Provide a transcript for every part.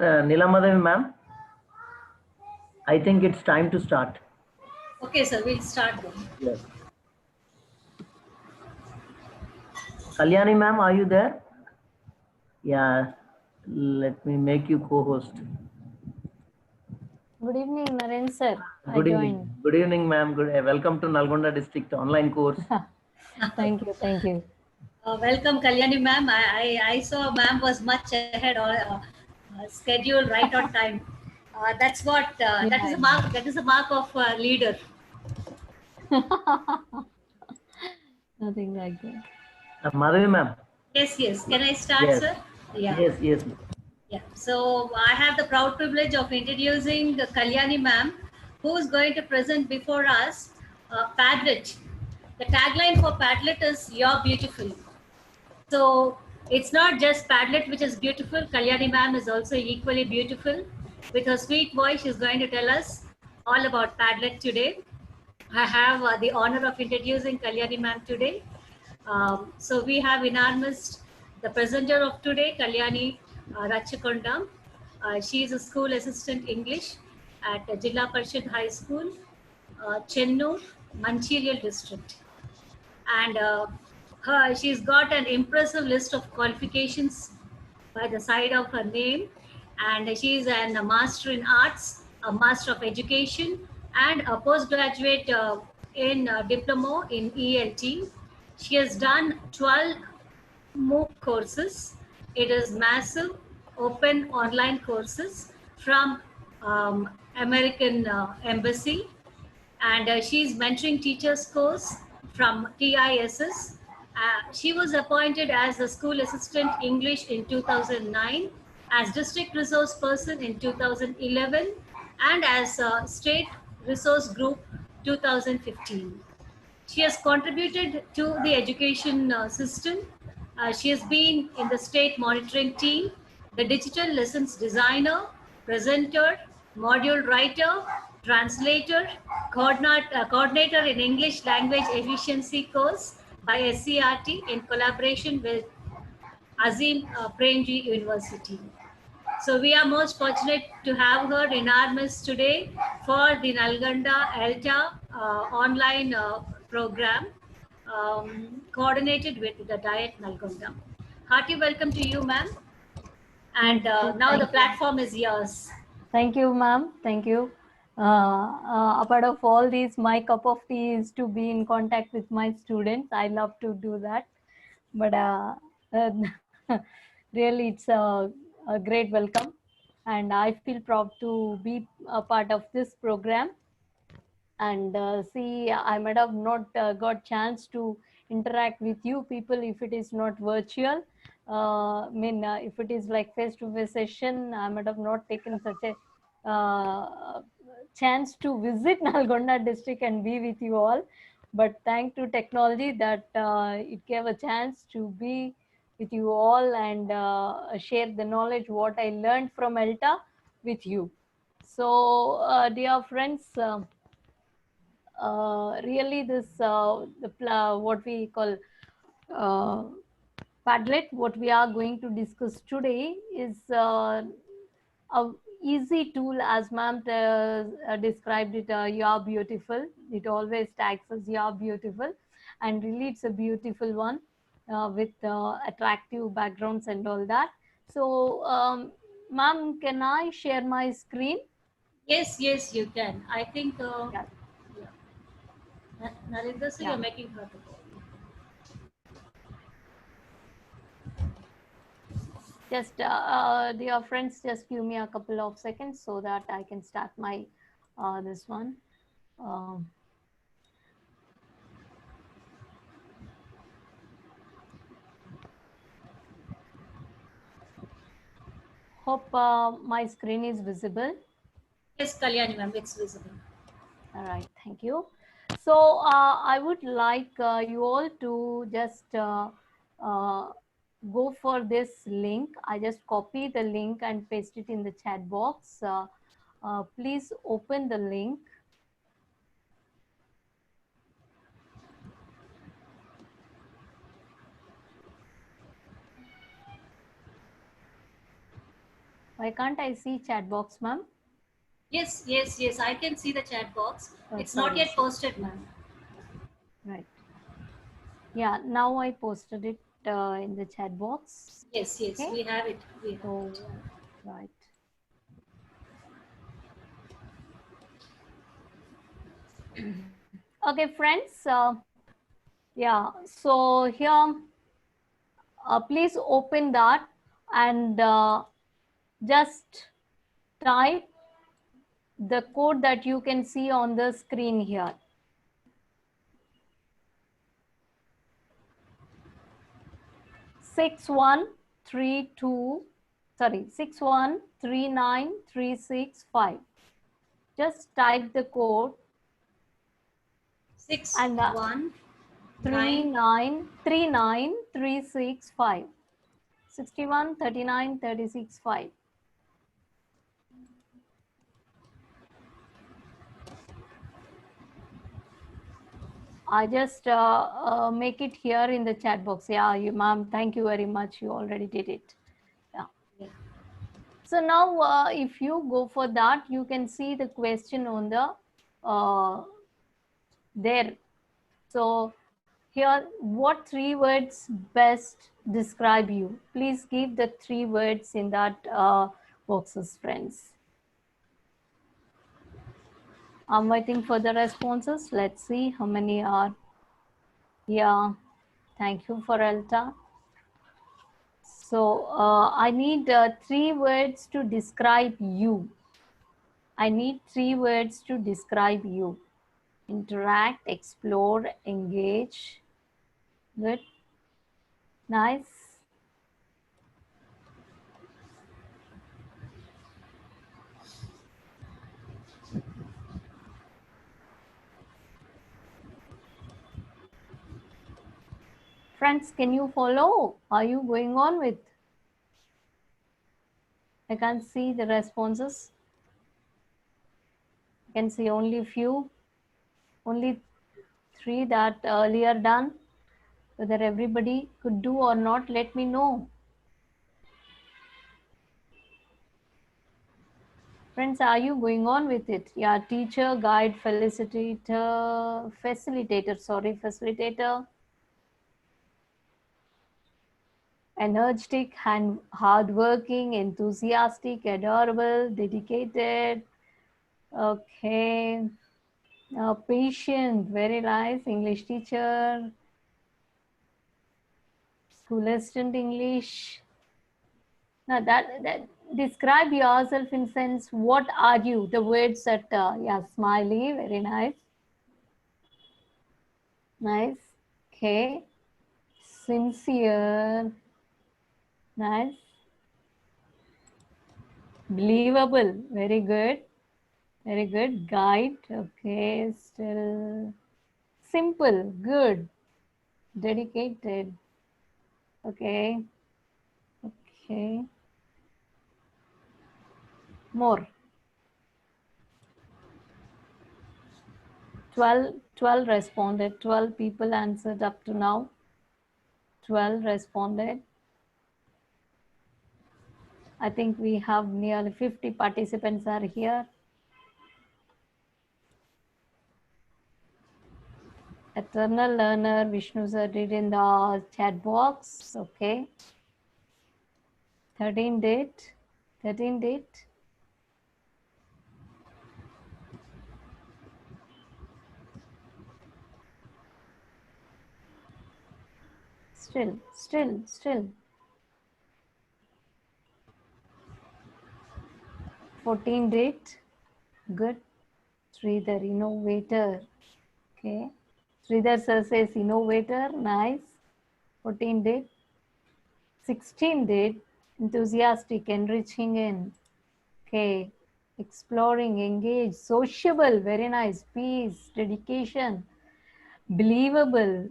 Nilamadavi ma'am, I think it's time to start. Okay, sir, we'll start then. Yes. Kalyani ma'am, are you there? Yeah, let me make you co-host. Good evening, Naren sir. Good evening. Good evening, ma'am. Welcome to Nalgonda District online course. Thank you, thank you. Welcome, Kalyani ma'am. I saw ma'am was much ahead or scheduled right on time. That's what that is a mark. That is a mark of a leader. Nothing like that. Madhavi ma'am. Yes, yes. Can I start, Yes. sir? Yeah. Yes, yes. Yeah. So I have the proud privilege of introducing Kalyani ma'am, who is going to present before us Padlet. The tagline for Padlet is "You're beautiful." So it's not just Padlet which is beautiful. Kalyani ma'am is also equally beautiful. With her sweet voice, she's going to tell us all about Padlet today. I have the honor of introducing Kalyani ma'am today. So we have in our midst the presenter of today, Kalyani Rachakonda. She is a school assistant English at Jilla Parishad High School, Chennur, Mancherial district. And she's got an impressive list of qualifications by the side of her name. And she's a master in arts, a master of education, and a postgraduate in diploma in ELT. She has done 12 MOOC courses. It is massive open online courses from American Embassy, and she's mentoring teachers course from TISS. She was appointed as a school assistant English in 2009, as district resource person in 2011, and as a state resource group 2015. She has contributed to the education system. She has been in the state monitoring team, the digital lessons designer, presenter, module writer, translator, coordinator in English language efficiency course by SCRT in collaboration with Azim Premji University. So we are most fortunate to have her in our midst today for the Nalgonda ELTA online program coordinated with the Diet Nalgonda. Hearty welcome to you, ma'am. And now the platform is yours. Thank you, ma'am. Thank you. Apart of all these, my cup of tea is to be in contact with my students. I love to do that. But really, it's a great welcome. And I feel proud to be a part of this program. And see, I might have not got chance to interact with you people if it is not virtual. If it is like face-to-face session, I might have not taken such a chance to visit Nalgonda district and be with you all. But thanks to technology that it gave a chance to be with you all and share the knowledge what I learned from ELTA with you. So, dear friends, really this what we call Padlet, what we are going to discuss today is a easy tool, as ma'am described it. You are beautiful. It always tags as you are beautiful, and really it's a beautiful one with attractive backgrounds and all that. So ma'am, can I share my screen? Yes, yes, you can. I think Yeah. Narendra, so Yeah. you're making her to go. Just dear friends, just give me a couple of seconds so that I can start my this one. Hope my screen is visible. Yes, Kalyani ma'am, it's visible. All right, thank you. So I would like you all to just go for this link. I just copy the link and paste it in the chat box. Please open the link. Why can't I see chat box, ma'am? Yes, yes, yes. I can see the chat box. Oh, It's not sorry, yet sorry. posted, ma'am. Right. Yeah, now I posted it in the chat box. Yes, yes. Okay. We have it. We have So, it. right. Okay, friends. Yeah, so here, please open that and just type the code that you can see on the screen here. Six one three two, sorry, 6139365. Just type the code Six and one three nine. nine 39365. 61 39 36 5. I just make it here in the chat box. Yeah, you, ma'am, thank you very much. You already did it. Yeah. Yeah. So now, if you go for that, you can see the question on the there. So here, what three words best describe you? Please give the three words in that boxes, friends. I'm waiting for the responses. Let's see how many are. Yeah, thank you for Alta. So I need three words to describe you. I need three words to describe you. Interact, explore, engage. Good. Nice. Friends, can you follow? Are you going on with? I can't see the responses. I can see only few, only three that earlier done. Whether everybody could do or not, let me know. Friends, are you going on with it? Yeah, teacher, guide, facilitator, energetic, hardworking, enthusiastic, adorable, dedicated. Okay. Patient, very nice. English teacher, school assistant English. Now that describe yourself in sense. What are you? The words that yeah, smiley, very nice, nice. Okay, sincere, nice. Believable, very good, very good. Guide, okay. Still simple, good. Dedicated, okay, okay. More. 12 responded. 12 people answered up to now. 12 responded. I think we have nearly 50 participants are here. Eternal learner, Vishnu sir did in the chat box. Okay. 13 date. 13 date. Still. 14 date. Good. Sridhar, innovator. Okay. Sridhar sir says innovator. Nice. 14 date. 16 date. Enthusiastic, enriching in. Okay. Exploring, engage, sociable, very nice. Peace, dedication, believable,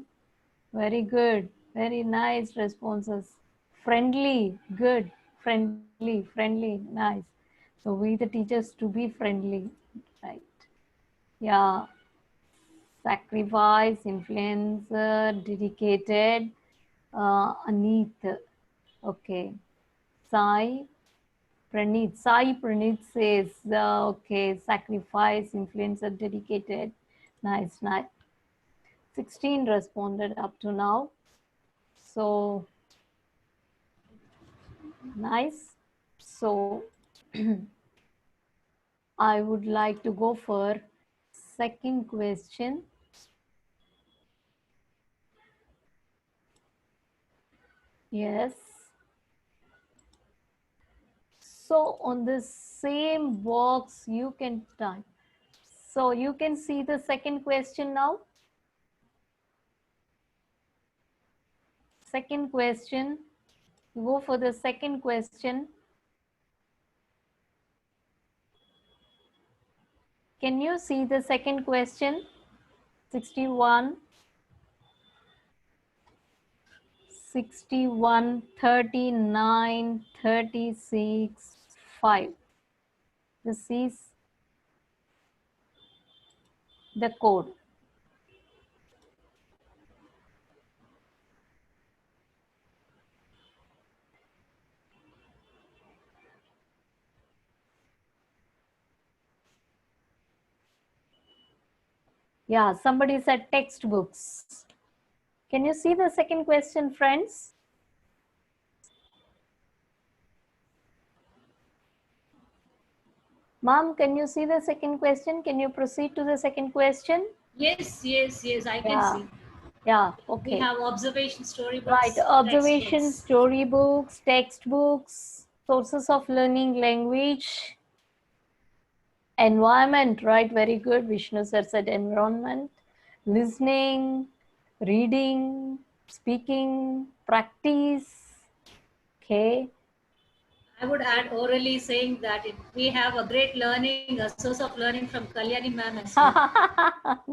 very good. Very nice responses. Friendly, good. Friendly, nice. So we the teachers to be friendly, right? Yeah. Sacrifice, influencer, dedicated, Aneeth. Okay. Sai, Praneeth, Sai Praneeth says, okay, sacrifice, influencer, dedicated. Nice, nice. 16 responded up to now. So, nice. So, I would like to go for second question. Yes. So on the same box, you can type. So you can see the second question now. Second question. Go for the second question. Can you see the second question? 61, 61, 39, 36, 5. This is the code. Yeah, somebody said textbooks. Can you see the second question, friends? Ma'am, can you see the second question? Can you proceed to the second question? Yes, yes, yes, I can Yeah. see. Yeah, We okay. have observation storybooks. Right, observation, textbooks. storybooks, textbooks, sources of learning language, environment, right? Very good. Vishnu sir said environment, listening, reading, speaking, practice. Okay. I would add orally saying that we have a great learning, a source of learning from Kalyani ma'am as well.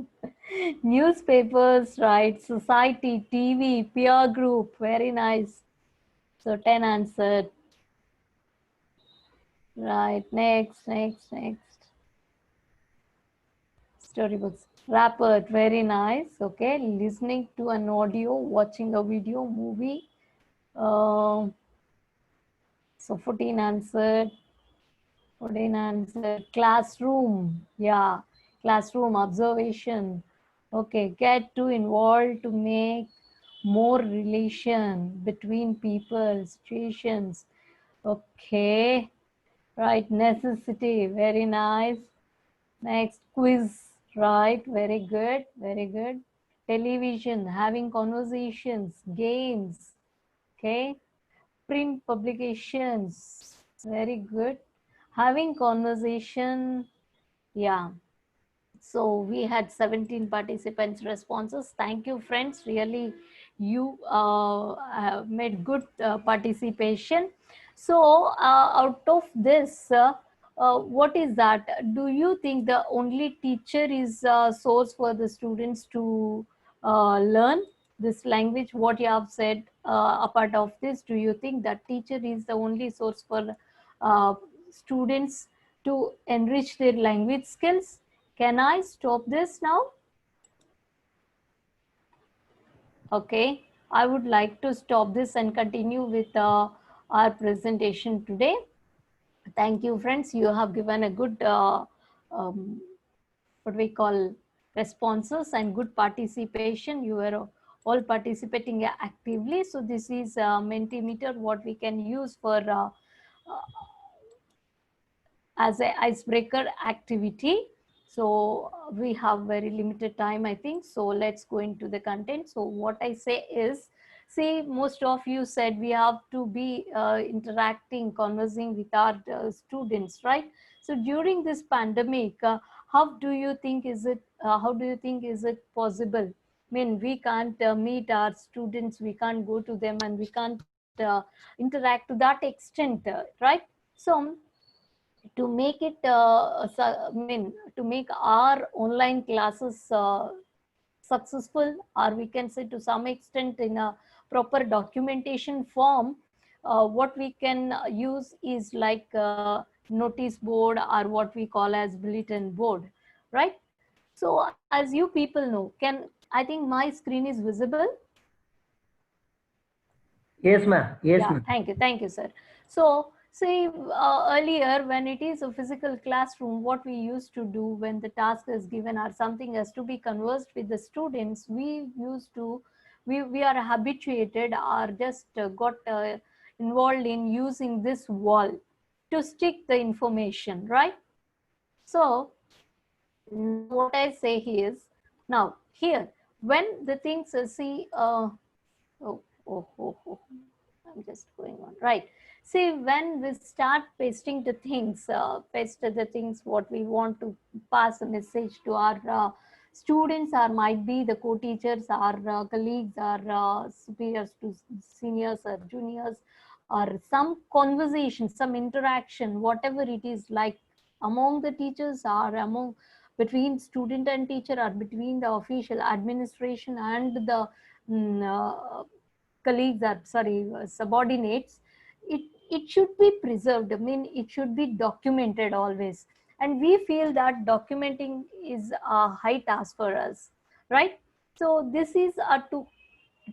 Newspapers, right? Society, TV, peer group. Very nice. So 10 answered. Right. Next, next, next. Storybooks. Rapport. Very nice. Okay. Listening to an audio, watching a video, movie. So 14 answered. 14 answered. Classroom. Yeah. Classroom observation. Okay. Get too involved to make more relation between people, situations. Okay. Right. Necessity. Very nice. Next, quiz. Right. Very good. Very good. Television. Having conversations. Games. Okay. Print publications. Very good. Having conversation. Yeah. So we had 17 participants responses. Thank you, friends. Really, you have made good participation. So out of this, what is that? Do you think the only teacher is a source for the students to learn this language? What you have said, apart of this, do you think that teacher is the only source for students to enrich their language skills? Can I stop this now? Okay, I would like to stop this and continue with our presentation today. Thank you, friends. You have given a good, what we call, responses and good participation. You were all participating actively. So this is Mentimeter, what we can use for as an icebreaker activity. So we have very limited time, I think. So let's go into the content. So what I say is, see, most of you said we have to be interacting, conversing with our students, right? So during this pandemic, how do you think is it possible? I mean, we can't meet our students, we can't go to them, and we can't interact to that extent, right? So to make it to make our online classes successful, or we can say to some extent in a proper documentation form, what we can use is like notice board, or what we call as bulletin board, right? So as you people know, I think my screen is visible? Yes, ma'am. Yes, Yeah, ma'am. thank you, sir. So See, earlier when it is a physical classroom, what we used to do when the task is given or something has to be conversed with the students, we are habituated or just got involved in using this wall to stick the information, right? So what I say here is, now here, when the things oh, I'm just going on, right? See, when we start pasting the things, paste the things what we want to pass a message to our students, or might be the co-teachers, our colleagues, our superiors to seniors or juniors, or some conversation, some interaction, whatever it is, like among the teachers or among between student and teacher, or between the official administration and the colleagues, are sorry, subordinates, it should be preserved. I mean, it should be documented always, and we feel that documenting is a high task for us, right? So this is a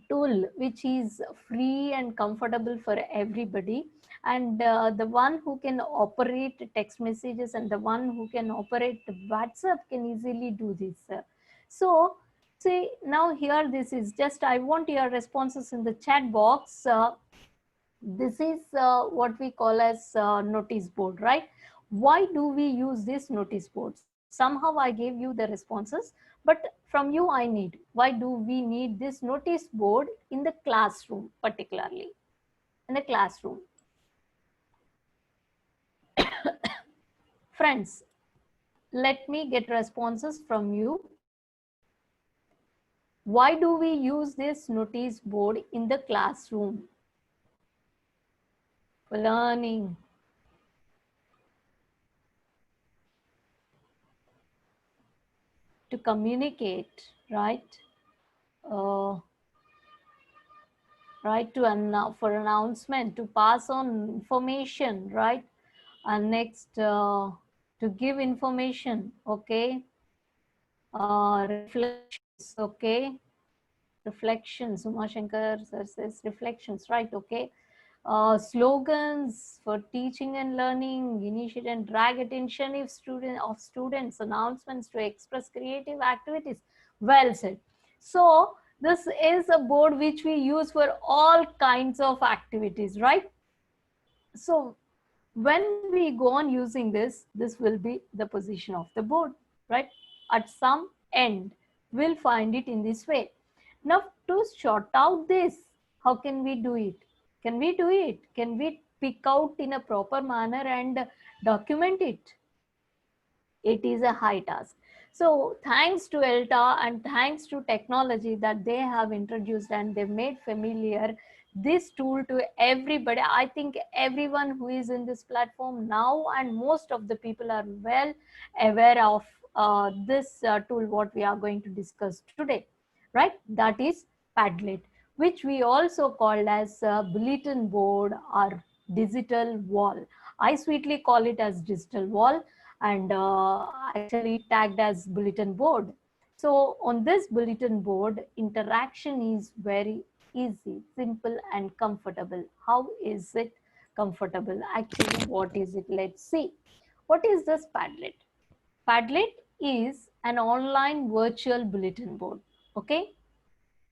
tool which is free and comfortable for everybody, and the one who can operate text messages and the one who can operate WhatsApp can easily do this. So see, now here, this is just, I want your responses in the chat box. This is what we call as notice board, right? Why do we use this notice board? Somehow I gave you the responses, but from you I need, why do we need this notice board in the classroom, particularly in the classroom? Friends, let me get responses from you. Why do we use this notice board in the classroom? For learning. To communicate, right? Right, to for announcement, to pass on information, right? And next, to give information, okay? Reflections, okay? Reflections, Uma Shankar sir says reflections, right? Okay. Slogans for teaching and learning, initiate and drag attention if students, announcements to express creative activities. Well said. So this is a board which we use for all kinds of activities, right? So when we go on using this will be the position of the board, right? At some end, we'll find it in this way. Now, to sort out this, how can we do it? Can we do it? Can we pick out in a proper manner and document it? It is a high task. So thanks to ELTA and thanks to technology that they have introduced and they've made familiar this tool to everybody. I think everyone who is in this platform now and most of the people are well aware of this tool what we are going to discuss today, right? That is Padlet, which we also called as bulletin board or digital wall. I sweetly call it as digital wall, and actually tagged as bulletin board. So on this bulletin board, interaction is very easy, simple and comfortable. How is it comfortable? Actually, what is it? Let's see. What is this Padlet? Padlet is an online virtual bulletin board, okay?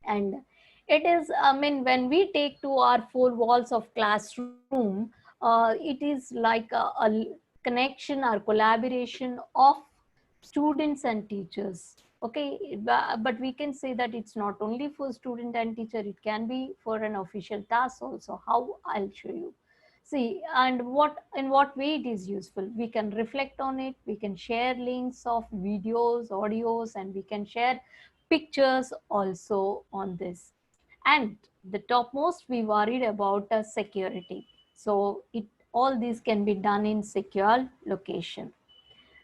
And it is, I mean, when we take to our four walls of classroom, it is like a connection or collaboration of students and teachers, okay? But we can say that it's not only for student and teacher, it can be for an official task also. How? I'll show you. See, and in what way it is useful. We can reflect on it, we can share links of videos, audios, and we can share pictures also on this. And the topmost, we worried about security. So all these can be done in secure location.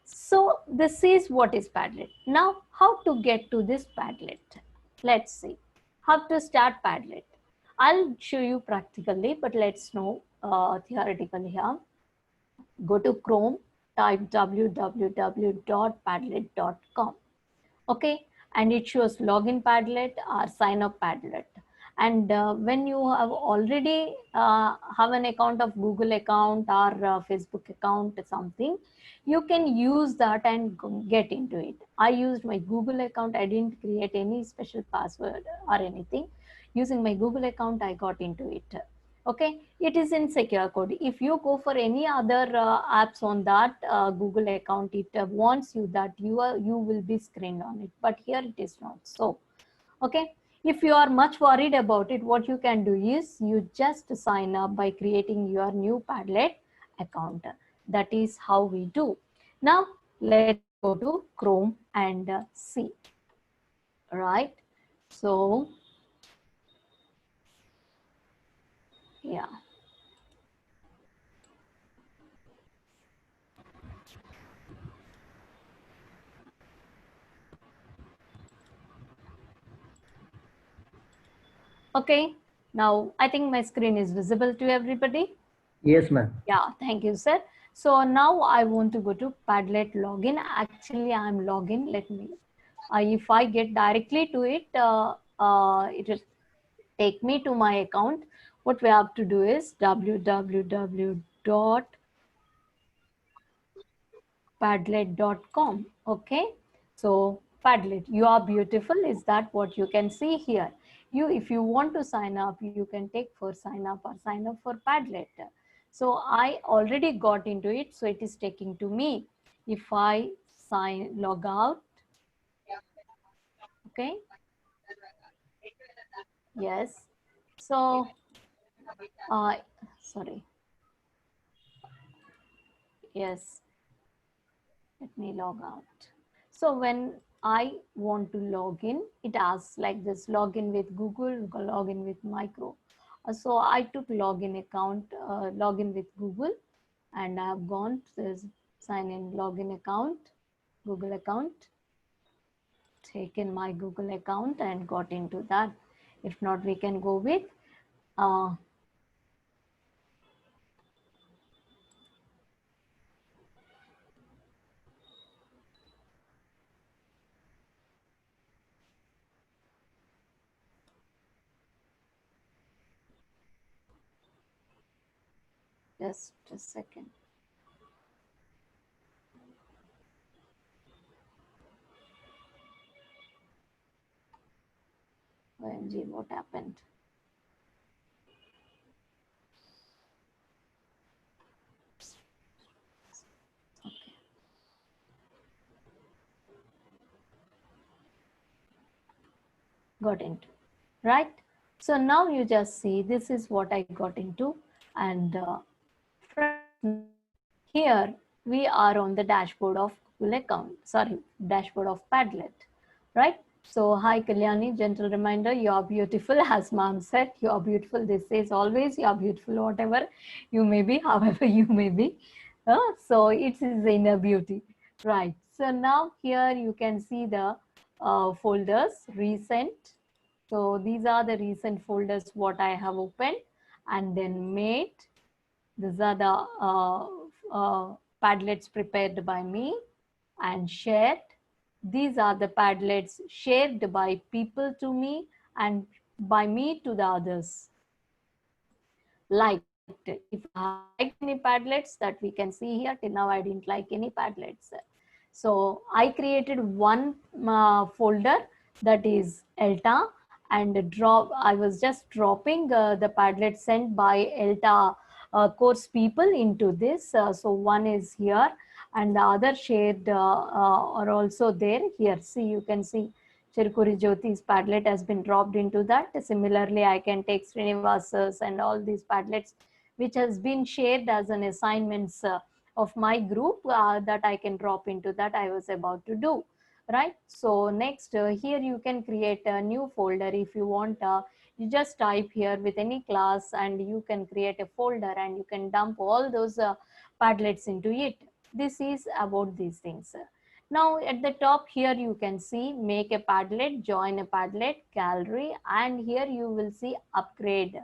So this is what is Padlet. Now, how to get to this Padlet? Let's see. How to start Padlet. I'll show you practically, but let's know theoretically here. Go to Chrome, type www.padlet.com. Okay, and it shows login Padlet or sign up Padlet. And when you have already have an account of Google account or Facebook account or something, you can use that and get into it. I used my Google account. I didn't create any special password or anything. Using my Google account, I got into it. Okay, it is in secure code. If you go for any other apps on that Google account, it wants you that you will be screened on it, but here it is not so. Okay, if you are much worried about it, what you can do is you just sign up by creating your new Padlet account. That is how we do. Now let's go to Chrome and see. Right, so yeah. Okay, now I think my screen is visible to everybody. Yes, ma'am. Yeah, thank you, sir. So now I want to go to Padlet login. Actually, I'm login. Let me, if I get directly to it, it will take me to my account. What we have to do is www.padlet.com. Okay, so Padlet, you are beautiful. Is that what you can see here? If you want to sign up, you can take for sign up or sign up for Padlet. So I already got into it, so it is taking to me. If I log out, okay, yes. So, sorry, yes, let me log out. So when I want to log in, it asks like this: login with Google, login with Micro. So I took login account, login with Google, and I have gone to this sign in login account, Google account, taken my Google account and got into that. If not, we can go with just a second. OMG, what happened? Okay. Got into, right? So now you just see this is what I got into, and here we are on the dashboard of Google account, sorry, dashboard of Padlet, right? So hi Kalyani, gentle reminder, you are beautiful. As mom said, you are beautiful. This says always you are beautiful, whatever you may be, however you may be. So it is inner beauty, right? So now here you can see the folders recent. So these are the recent folders what I have opened and then made. These are the Padlets prepared by me and shared. These are the Padlets shared by people to me and by me to the others. Liked. If I like any Padlets that we can see here, till now I didn't like any Padlets. So I created one folder that is ELTA, and I was just dropping the Padlet sent by ELTA course people into this. So one is here and the other shared are also there. Here, see, you can see Chirukuri Jyoti's Padlet has been dropped into that. Similarly, I can take Srinivas's and all these Padlets which has been shared as an assignments of my group that I can drop into that I was about to do, right? So next here you can create a new folder if you want. You just type here with any class and you can create a folder and you can dump all those Padlets into it. This is about these things. Now at the top here you can see make a Padlet, join a Padlet, gallery, and here you will see upgrade.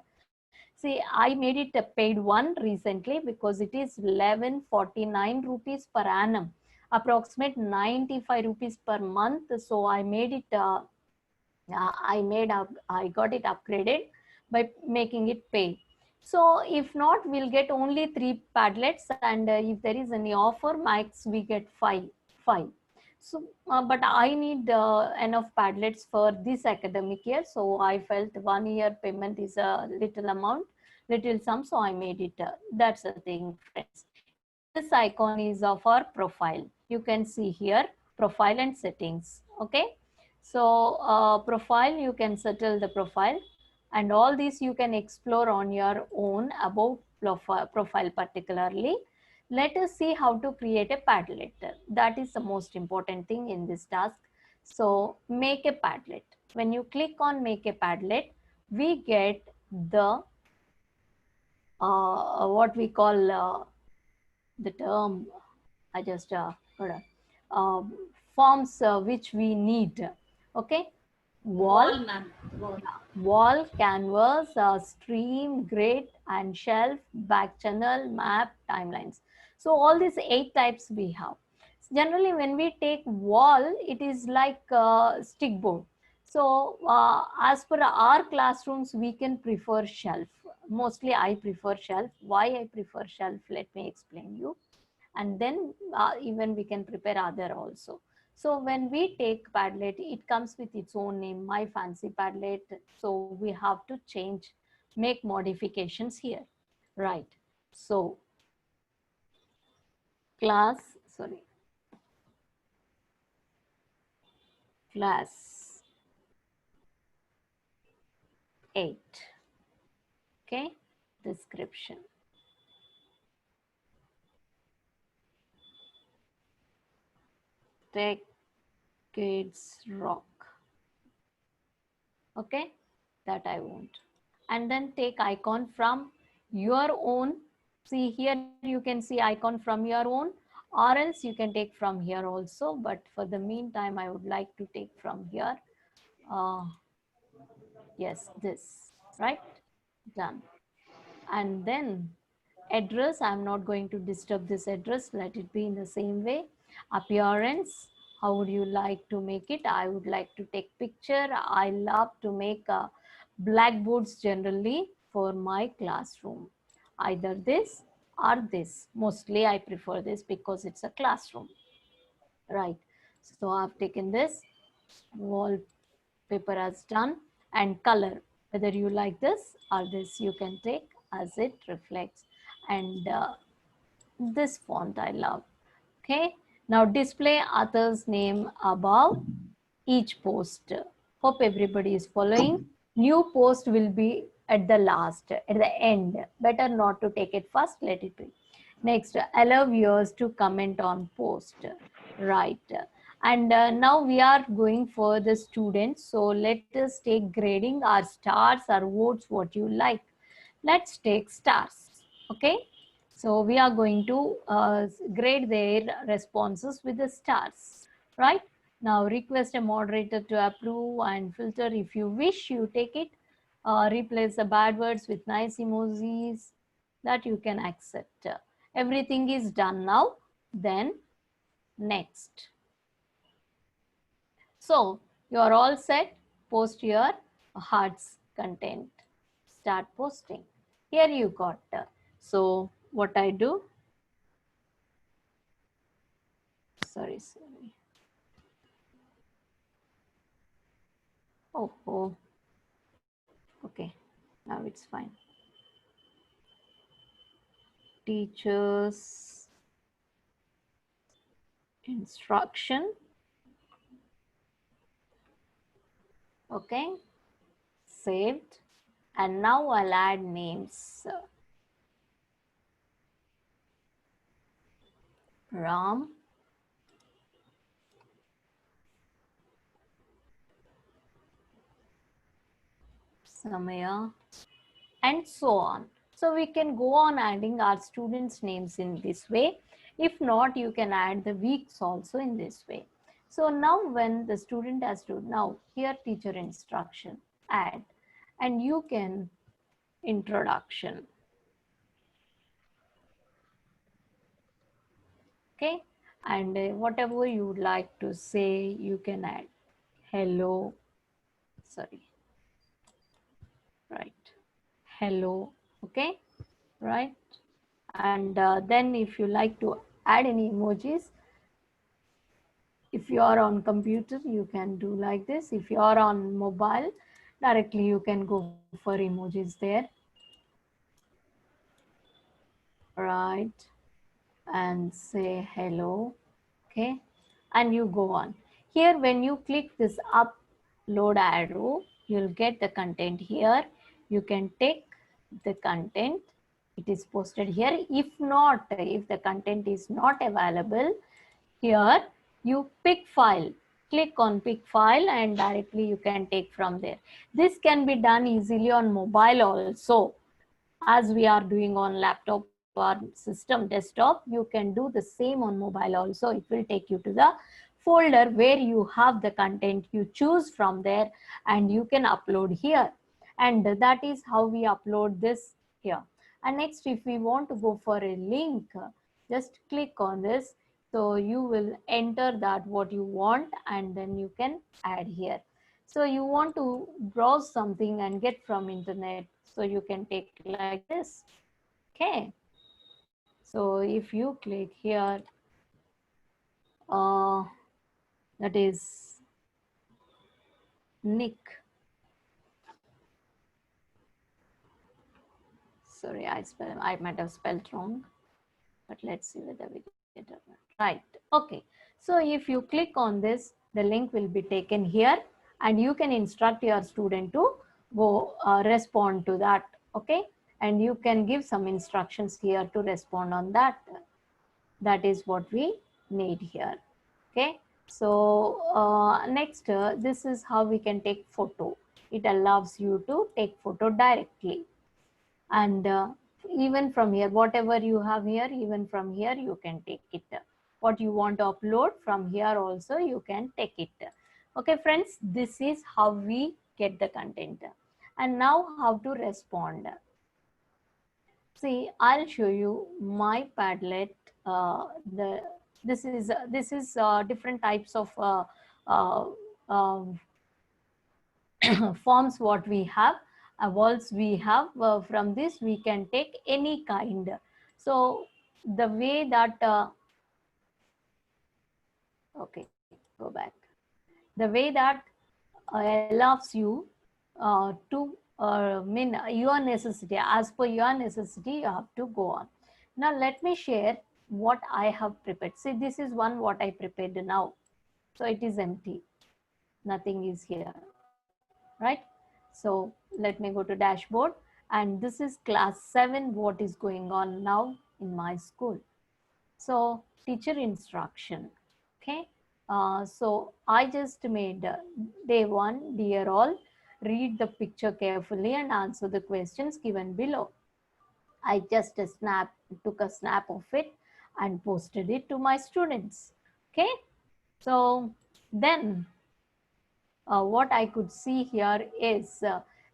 See, I made it a paid one recently because it is 1149 rupees per annum, approximate 95 rupees per month. So I made it I got it upgraded by making it pay. So if not, we'll get only 3 Padlets, and if there is any offer, max we get 5. So, but I need enough Padlets for this academic year. So I felt 1 year payment is a little amount, little sum. So I made it. That's the thing, friends. This icon is of our profile. You can see here profile and settings. Okay. So profile, you can settle the profile, and all these you can explore on your own about profile particularly. Let us see how to create a Padlet. That is the most important thing in this task. So make a Padlet. When you click on make a Padlet, we get the what we call the term. I just got a, forms which we need. Okay, wall, ma'am. Wall. wall, canvas, stream, grid, and shelf, back channel, map, timelines. So all these 8 types we have. Generally, when we take wall, it is like stick board. So as per our classrooms, we can prefer shelf. Mostly I prefer shelf. Why I prefer shelf? Let me explain you. And then even we can prepare other also. So when we take Padlet, it comes with its own name, My Fancy Padlet. So we have to change, make modifications here, right? So class 8, okay, description. Tech Kids Rock. Okay, that I want. And then take icon from your own. See here, you can see icon from your own, or else you can take from here also. But for the meantime, I would like to take from here. Uh, yes, this, right? Done. And then address, I'm not going to disturb this address. Let it be in the same way. Appearance, how would you like to make it? I would like to take picture. I love to make blackboards generally for my classroom. Either this or this. Mostly I prefer this because it's a classroom, right? So I've taken this, wallpaper as done, and color. Whether you like this or this, you can take as it reflects. And this font I love. Okay, now display author's name above each post. Hope everybody is following. New post will be at the last, at the end. Better not to take it first, let it be. Next, allow viewers to comment on post. Right. And now we are going for the students. So let us take grading or stars or votes, what you like. Let's take stars. Okay. So we are going to grade their responses with the stars, right? Now request a moderator to approve and filter if you wish, you take it. Replace the bad words with nice emojis, that you can accept. Everything is done now. Then next. So you are all set. Post your hearts content. Start posting. Here you got. So what I do, sorry. Oh, okay, now it's fine. Teachers instruction. Okay, saved. And now I'll add names. Ram, Samaya, and so on. So we can go on adding our students' names in this way. If not, you can add the weeks also in this way. So now when the student has to, now here teacher instruction, add, and you can introduction. Okay, and whatever you would like to say, you can add. Hello, sorry, right, hello, okay, right. And then if you like to add any emojis, if you are on computer, you can do like this. If you are on mobile, directly you can go for emojis there. Right. And say hello. Okay. And you go on. Here, when you click this upload arrow, you'll get the content here. You can take the content. It is posted here. If not, if the content is not available, here you pick file. Click on pick file and directly you can take from there. This can be done easily on mobile also. As we are doing on laptop or system desktop, you can do the same on mobile also. It will take you to the folder where you have the content. You choose from there and you can upload here. And that is how we upload this here. And next, if we want to go for a link, just click on this. So you will enter that what you want and then you can add here. So you want to browse something and get from internet. So you can take like this. Okay. So if you click here, that is Nick. Sorry, I might have spelled wrong, but let's see whether we get it right. Okay. So if you click on this, the link will be taken here and you can instruct your student to go respond to that. Okay. And you can give some instructions here to respond on that. That is what we need here. Okay. So next, this is how we can take photo. It allows you to take photo directly. And even from here, whatever you have here, even from here, you can take it. What you want to upload from here also, you can take it. Okay, friends, this is how we get the content. And now how to respond. See, I'll show you my Padlet. This is different types of forms what we have, walls we have. From this we can take any kind. So the way that okay, go back. The way that allows you to mean your necessity, as per your necessity you have to go on. Now let me share what I have prepared. See, this is one what I prepared now. So it is empty, nothing is here, right? So let me go to dashboard, and this is class 7 what is going on now in my school. So teacher instruction. Okay. So I just made day 1, dear all, read the picture carefully and answer the questions given below. I just took a snap of it and posted it to my students. Okay. So then what I could see here is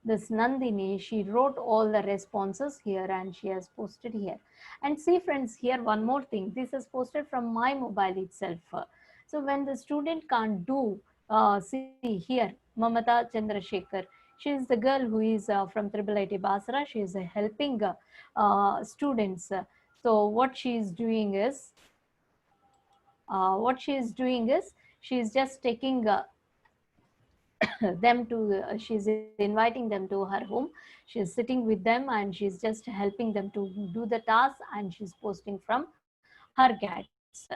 this Nandini, she wrote all the responses here and she has posted here. And see friends, here one more thing, this is posted from my mobile itself. So when the student can't do, see here, Mamata Chandrasekhar, she is the girl who is from IIIT Basra. She is helping students. So what she is doing is, she is just taking them to, she's inviting them to her home. She's sitting with them and she's just helping them to do the task, and she's posting from her gadgets.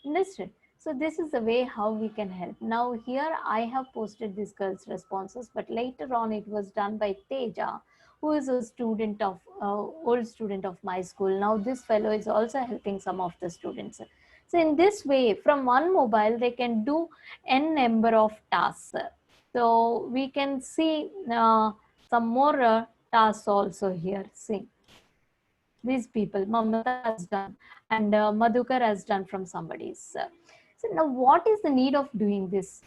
Understood? So this is the way how we can help. Now here I have posted this girl's responses, but later on it was done by Teja, who is a student of old student of my school. Now this fellow is also helping some of the students. So in this way, from one mobile they can do n number of tasks. So we can see some more tasks also here. See, these people, Mamata has done, and Madhukar has done from somebody's. So now what is the need of doing this?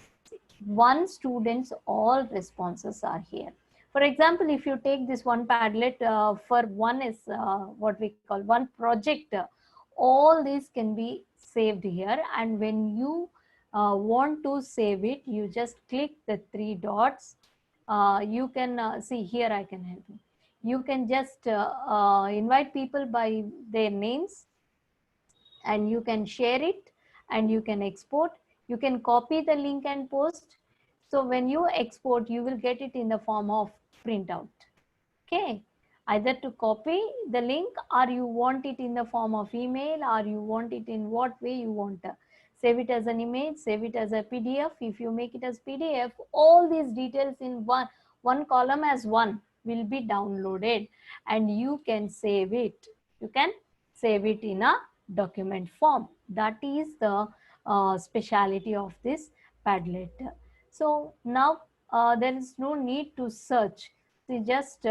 One student's all responses are here. For example, if you take this one Padlet for one is what we call one project, all these can be saved here. And when you want to save it, you just click the 3 dots you can see here, I can help you. You can just invite people by their names, and you can share it, and you can export. You can copy the link and post. So when you export, you will get it in the form of printout. Okay, either to copy the link, or you want it in the form of email, or you want it in what way you want to save it as an image, save it as a PDF. If you make it as PDF, all these details in one column as one will be downloaded, and you can save it. You can save it in a document form. That is the speciality of this Padlet. So now there is no need to search. See, just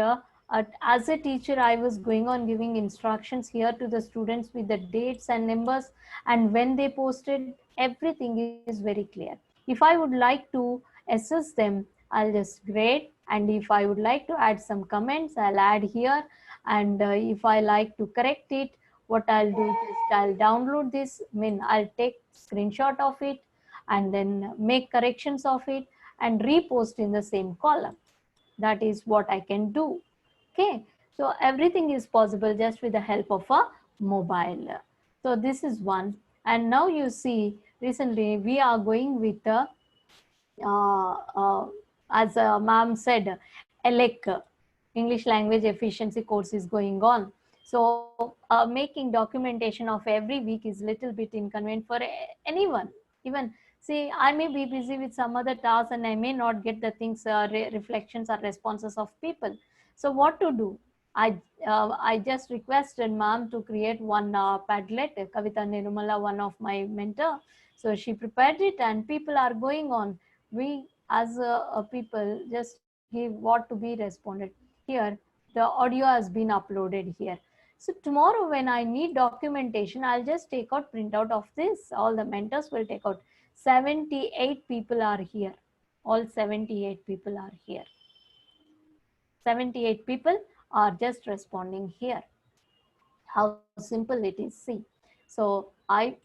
as a teacher, I was going on giving instructions here to the students with the dates and numbers, and when they posted, everything is very clear. If I would like to assess them, I'll just grade, and if I would like to add some comments, I'll add here. And if I like to correct it, what I'll do is I'll download this, I'll take screenshot of it, and then make corrections of it and repost in the same column. That is what I can do. Okay, so everything is possible just with the help of a mobile. So this is one. And now you see, recently we are going with the as ma'am said, ELEC, English Language Efficiency course is going on. So making documentation of every week is little bit inconvenient for anyone. Even, see, I may be busy with some other tasks, and I may not get the things, reflections or responses of people. So what to do? I just requested ma'am to create one Padlet. Kavita Nirumala, one of my mentor, so she prepared it, and people are going on. We as a people just give what to be responded. Here the audio has been uploaded here. So tomorrow when I need documentation, I'll just take out printout of this. All the mentors will take out. 78 people are here. All 78 people are here. 78 people are just responding here. How simple it is, see. So I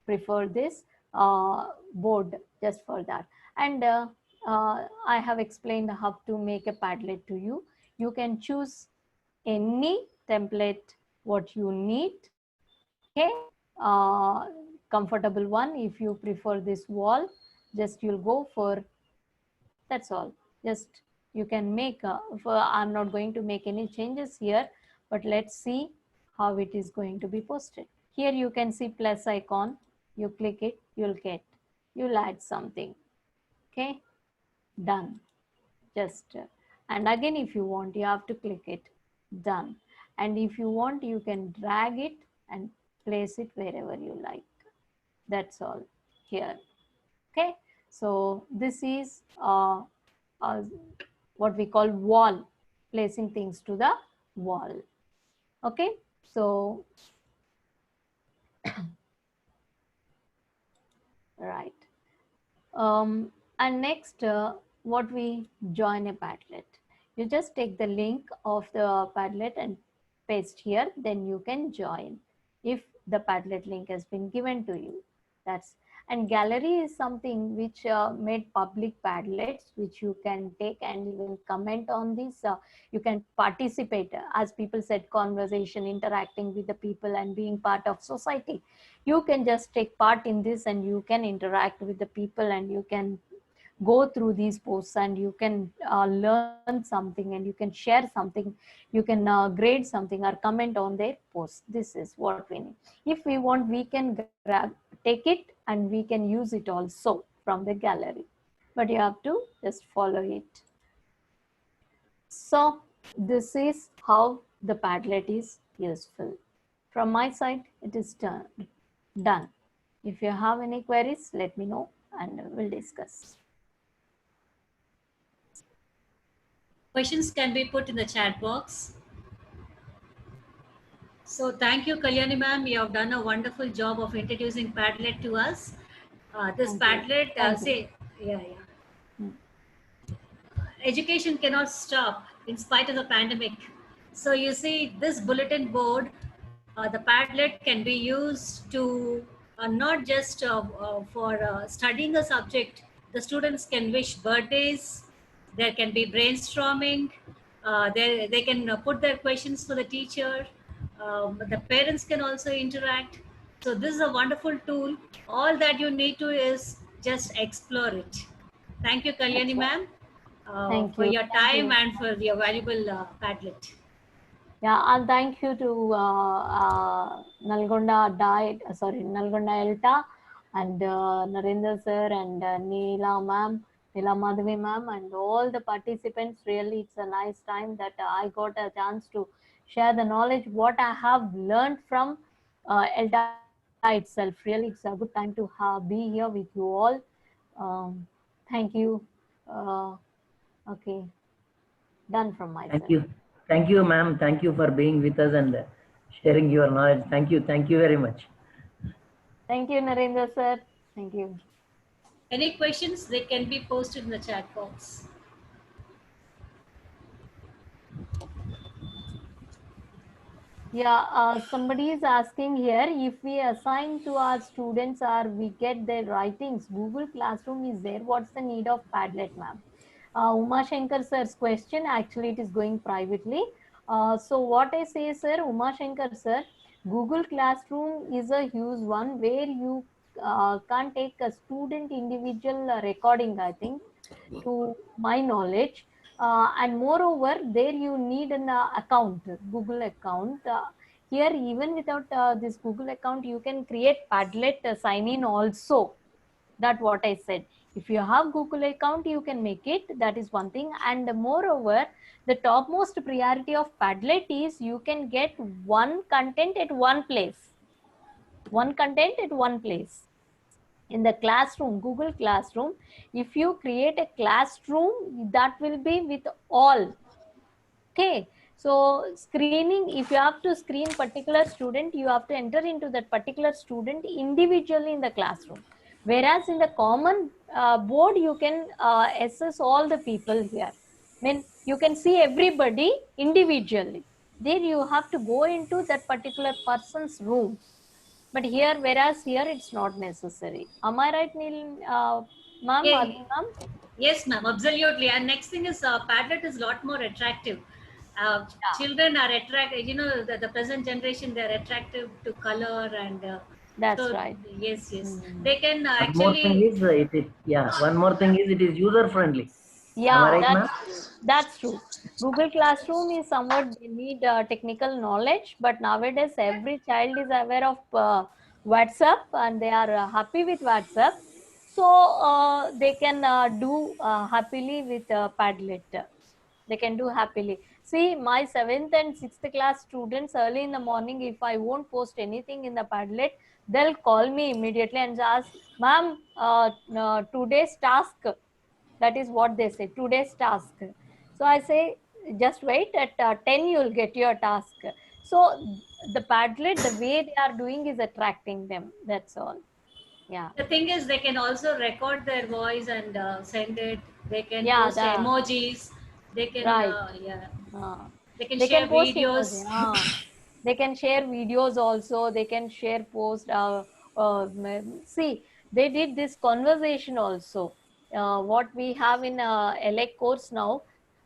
prefer this board just for that. And I have explained how to make a Padlet to you. You can choose any template what you need. Okay, comfortable one. If you prefer this wall, just you'll go for, that's all. Just you can make I'm not going to make any changes here, but let's see how it is going to be posted. Here you can see plus icon. You click it, you'll add something. Okay, done. Just and again, if you want, you have to click it, done. And if you want, you can drag it and place it wherever you like. That's all here. Okay, so this is what we call wall, placing things to the wall. Okay, so right. And next, what we join a Padlet. You just take the link of the Padlet and paste here, then you can join if the Padlet link has been given to you. That's, and gallery is something which made public Padlets, which you can take and even comment on this. You can participate, as people said, conversation, interacting with the people and being part of society. You can just take part in this, and you can interact with the people, and you can go through these posts, and you can learn something, and you can share something, you can grade something or comment on their post. This is what we need. If we want, we can take it and we can use it also from the gallery, but you have to just follow it. So this is how the Padlet is useful. From my side, it is done. If you have any queries, let me know and we'll discuss. Questions can be put in the chat box. So thank you, Kalyani ma'am. You have done a wonderful job of introducing Padlet to us. This Padlet, education cannot stop in spite of the pandemic. So you see, this bulletin board, the Padlet can be used to not just for studying a subject. The students can wish birthdays, There can be brainstorming. They can put their questions for the teacher. The parents can also interact. So this is a wonderful tool. All that you need to is just explore it. Thank you, Kalyani ma'am, Thank for you. your Thank time you. and for your valuable Padlet. Yeah, and thank you to Nalgonda Diet, sorry, Nalgonda Elta, and Narendra sir, and Neela ma'am, Neela Madhavi ma'am, and all the participants. Really, it's a nice time that I got a chance to share the knowledge what I have learned from Elta itself. Really, it's a good time to be here with you all. Thank you. Uh, okay, done from my Thank side. you. Thank you, ma'am. Thank you for being with us and sharing your knowledge. Thank you. Thank you very much. Thank you, Narendra sir. Thank you. Any questions, they can be posted in the chat box. Yeah, somebody is asking here if we assign to our students or we get their writings, Google Classroom is there. What's the need of Padlet, ma'am? Uma Shankar sir's question, actually it is going privately. So what I say, sir, Uma Shankar sir, Google Classroom is a huge one where you can't take a student individual recording, I think, to my knowledge. And moreover, there you need an account, Google account. Here, even without this Google account, you can create Padlet sign in also. That what I said. If you have Google account, you can make it. That is one thing. And moreover, the topmost priority of Padlet is you can get one content at one place. One content at one place. In the classroom, Google Classroom, if you create a classroom, that will be with all. Okay, so screening, if you have to screen particular student, you have to enter into that particular student individually in the classroom. Whereas in the common board, you can assess all the people here. I mean, you can see everybody individually. There you have to go into that particular person's room. But here, whereas here it's not necessary. Am I right, Neil, ma'am, Yeah, Madhu ma'am? yes, ma'am, absolutely. And next thing is Padlet is a lot more attractive. Yeah, Children are attracted, the present generation, they're attractive to color and that's so, right. yes, yes. Mm. They can One more thing actually, is yeah. One more thing is it is user friendly. Am I Yeah, right, ma'am? that's true. That's true. Google Classroom is somewhat they need technical knowledge, but nowadays every child is aware of WhatsApp and they are happy with WhatsApp, so they can do happily with Padlet. They can do happily. See, my 7th and 6th class students early in the morning, if I won't post anything in the Padlet, they'll call me immediately and ask, "Ma'am, today's task." That is what they say, today's task. So I say, just wait, at 10 you'll get your task. So the Padlet, the way they are doing is attracting them. That's all. Yeah. the thing is, they can also record their voice and send it. They can Yeah, post the emojis. They can, right. yeah, Uh, they can they share can post videos. emoji. They can share videos also. They can share post. See, they did this conversation also. What we have in LA course now,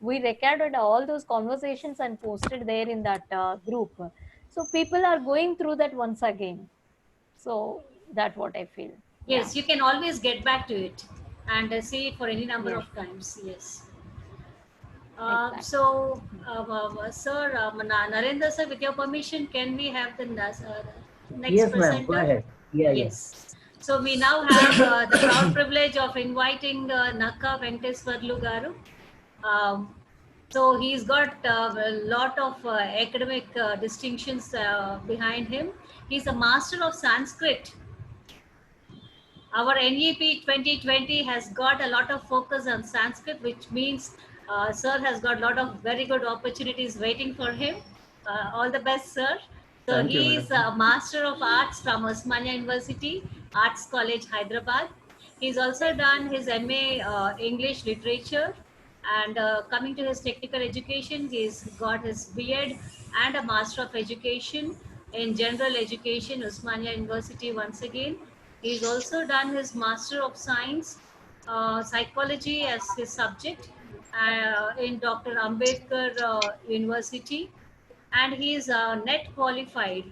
we recorded all those conversations and posted there in that group. So people are going through that once again. So that's what I feel. Yeah. Yes, you can always get back to it and see it for any number Yes. of times. Yes. Exactly. Sir, Narendra sir, with your permission, can we have the next Yes, ma'am. Go presenter? ahead. Yeah, yeah. Yes. So we now have the proud privilege of inviting Nakka Venkateswarlu Garu. Um, so he's got a lot of academic distinctions behind him. He's a master of Sanskrit. Our NEP 2020 has got a lot of focus on Sanskrit, which means Sir has got a lot of very good opportunities waiting for him. All the best, Sir. So Thank you, he is madam. a Master of Arts from Osmania University, Arts College, Hyderabad. He's also done his MA English Literature, and coming to his technical education, he's got his B.Ed and a Master of Education in General Education, Osmania University once again. He's also done his Master of Science, Psychology as his subject, in Dr. Ambedkar University, and he is net qualified.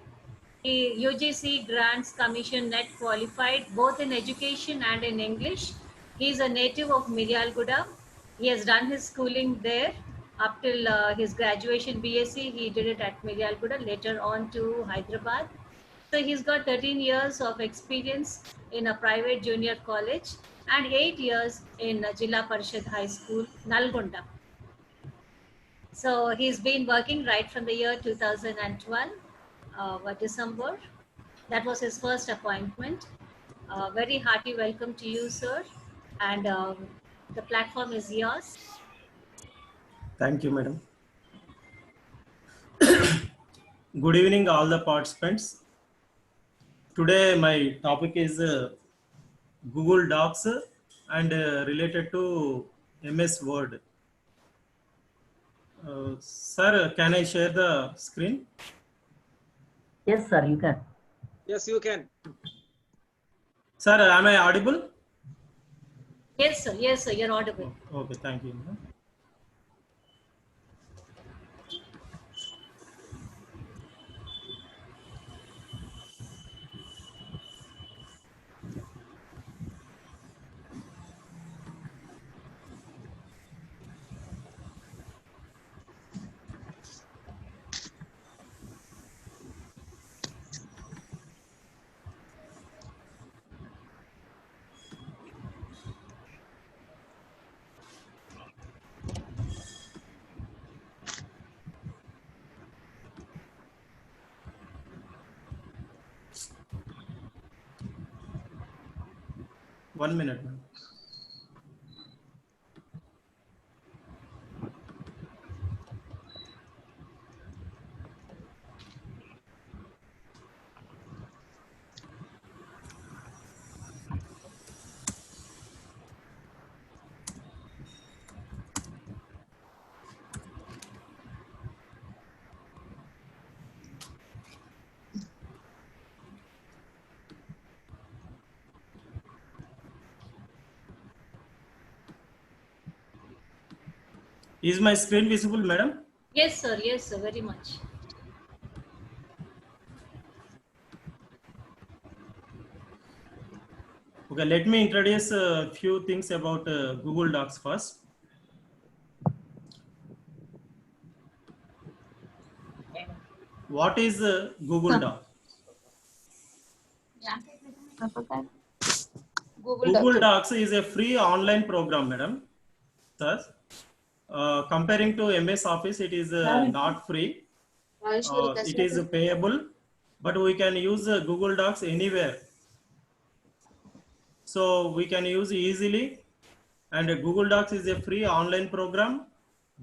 He UGC Grants Commission net qualified both in education and in English. He is a native of Miryalguda. He has done his schooling there up till his graduation BSc. He did it at Miryalguda, later on to Hyderabad. So he's got 13 years of experience in a private junior college and 8 years in Jilla Parishad High School, Nalgonda. So he's been working right from the year 2012, December. That was his first appointment. Very hearty welcome to you, sir. And the platform is yours. Thank you, madam. Good evening, all the participants. Today, my topic is Google Docs and related to MS Word. Sir, can I share the screen? Yes, sir, you can. Yes, you can. Sir, am I audible? Yes, sir. Yes, sir. You're audible. Okay, thank you, madam. One minute, madam. Is my screen visible, madam? Yes, sir. Yes, sir. Very much. Okay, let me introduce a few things about Google Docs first. What is Google Docs? Google Docs is a free online program, madam. Thus, comparing to MS Office, it is not free. It is payable, but we can use Google Docs anywhere. So we can use easily, and Google Docs is a free online program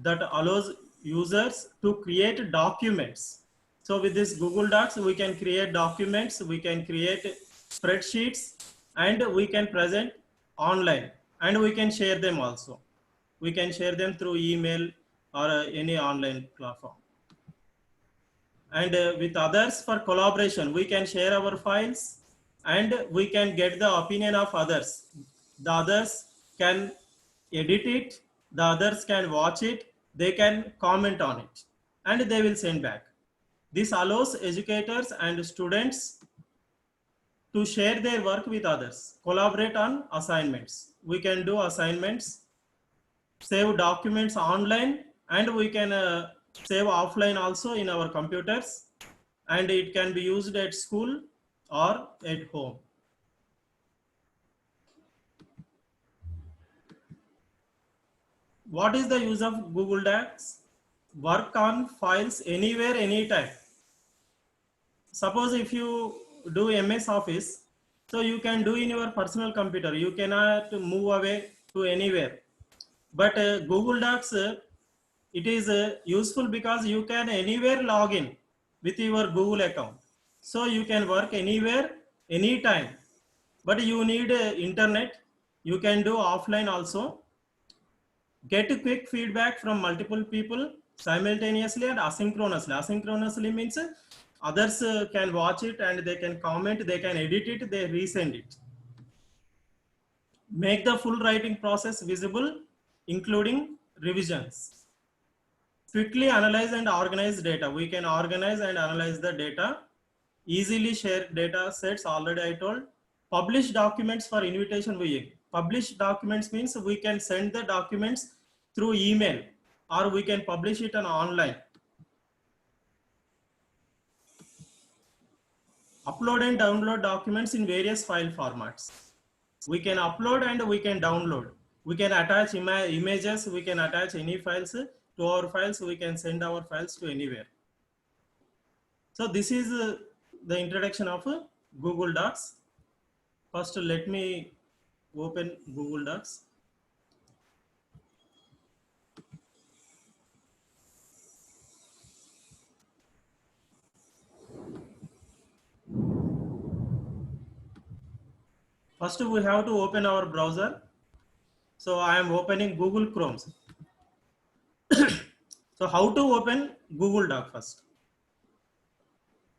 that allows users to create documents. So with this Google Docs, we can create documents, we can create spreadsheets, and we can present online, and we can share them also. We can share them through email or any online platform. And with others for collaboration, we can share our files and we can get the opinion of others. The others can edit it, the others can watch it, they can comment on it, and they will send back. This allows educators and students to share their work with others, collaborate on assignments. We can do assignments, save documents online, and we can save offline also in our computers, and it can be used at school or at home. What is the use of Google Docs? Work on files anywhere, anytime. Suppose if you do MS Office, so you can do in your personal computer. You cannot move away to anywhere. But Google Docs, it is useful because you can anywhere log in with your Google account. So you can work anywhere, anytime. But you need internet. You can do offline also. Get quick feedback from multiple people simultaneously and asynchronously. Asynchronously means others can watch it and they can comment, they can edit it, they resend it. Make the full writing process visible, including revisions. Quickly analyze and organize data. We can organize and analyze the data. Easily share data sets, already I told. Publish documents for invitation viewing. Publish documents means we can send the documents through email or we can publish it on online. Upload and download documents in various file formats. We can upload and we can download. We can attach images, we can attach any files to our files, we can send our files to anywhere. So this is the introduction of Google Docs. First, let me open Google Docs. First, we have to open our browser. So I am opening Google Chrome. So how to open Google Doc first?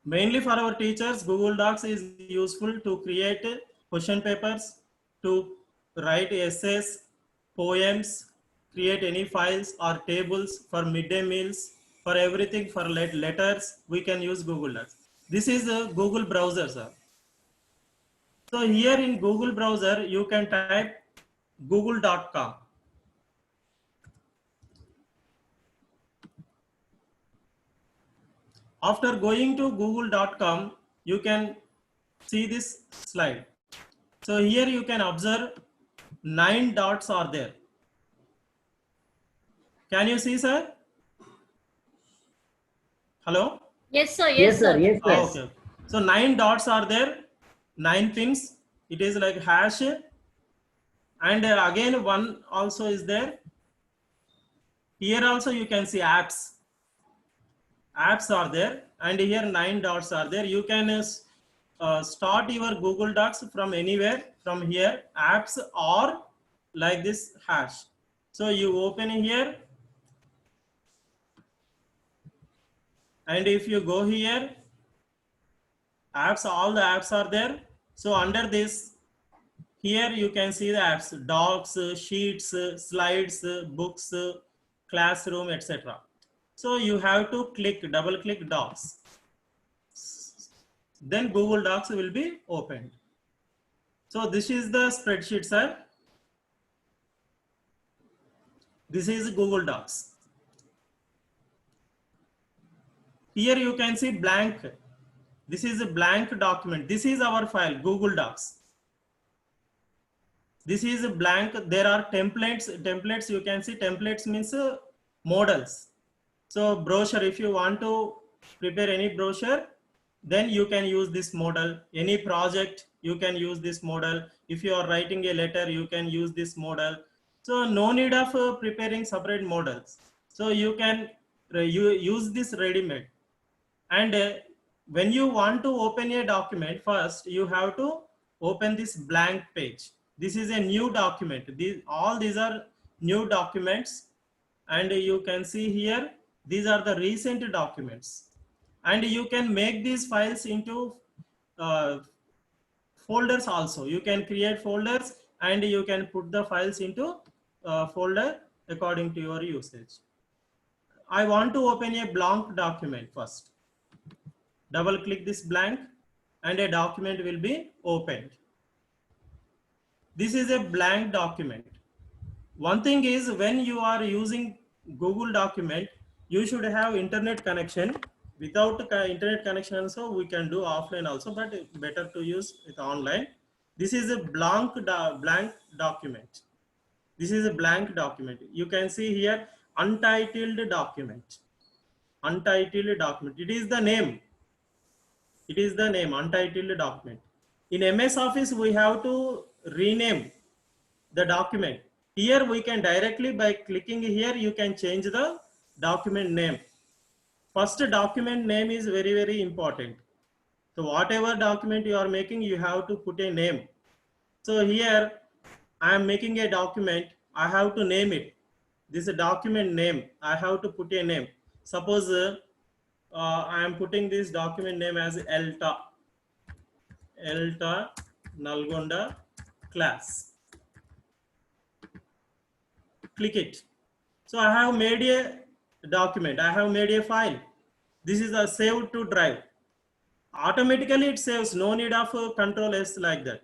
Mainly for our teachers, Google Docs is useful to create question papers, to write essays, poems, create any files or tables for midday meals, for everything, for letters, we can use Google Docs. This is a Google browser, sir. So here in Google browser, you can type google.com. After going to google.com, you can see this slide. So here you can observe 9 dots are there. Can you see, sir? Hello? Yes, sir. Yes, sir. Yes, sir. Oh, okay. So 9 dots are there, 9 pins. It is like hash. And again, one also is there. Here also you can see apps. Apps are there. And here 9 dots are there. You can start your Google Docs from anywhere, from here, apps or like this hash. So you open here. And if you go here, apps, all the apps are there. So under this, here you can see the apps, docs, sheets, slides, books, classroom, etc. So you have to double click docs. Then Google Docs will be opened. So this is the spreadsheet, sir. This is Google Docs. Here you can see blank. This is a blank document. This is our file, Google Docs. This is a blank. There are templates. Templates, you can see templates means models. So brochure, if you want to prepare any brochure, then you can use this model. Any project, you can use this model. If you are writing a letter, you can use this model. So no need of preparing separate models. So you can use this ready-made. And when you want to open a document, first you have to open this blank page. This is a new document. All these are new documents. And you can see here, these are the recent documents. And you can make these files into folders also. You can create folders and you can put the files into folder according to your usage. I want to open a blank document first. Double click this blank and a document will be opened. This is a blank document. One thing is, when you are using Google document, you should have internet connection. Without internet connection also, we can do offline also, but better to use it online. This is a blank document. This is a blank document. You can see here untitled document. Untitled document. It is the name. It is the name, untitled document. In MS Office, we have to rename the document. Here we can directly, by clicking here, you can change the document name. First, document name is very, very important. So whatever document you are making, you have to put a name. So here I am making a document. I have to name it. This is a document name. I have to put a name. Suppose I am putting this document name as ELTA Nalgonda class. Click it. So I have made a document, I have made a file. This is a save to drive. Automatically it saves, no need of control S like that.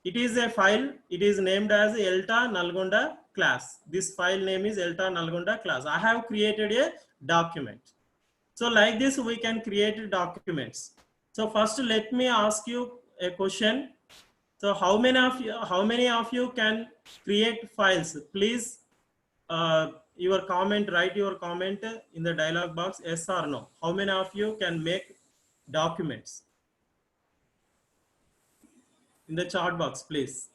It is a file, it is named as ELTA Nalgonda class. This file name is ELTA Nalgonda class. I have created a document. So like this we can create documents. So first let me ask you a question. So how many of you can create files? Please your comment, write your comment in the dialog box, yes or no. How many of you can make documents? In the chat box, please.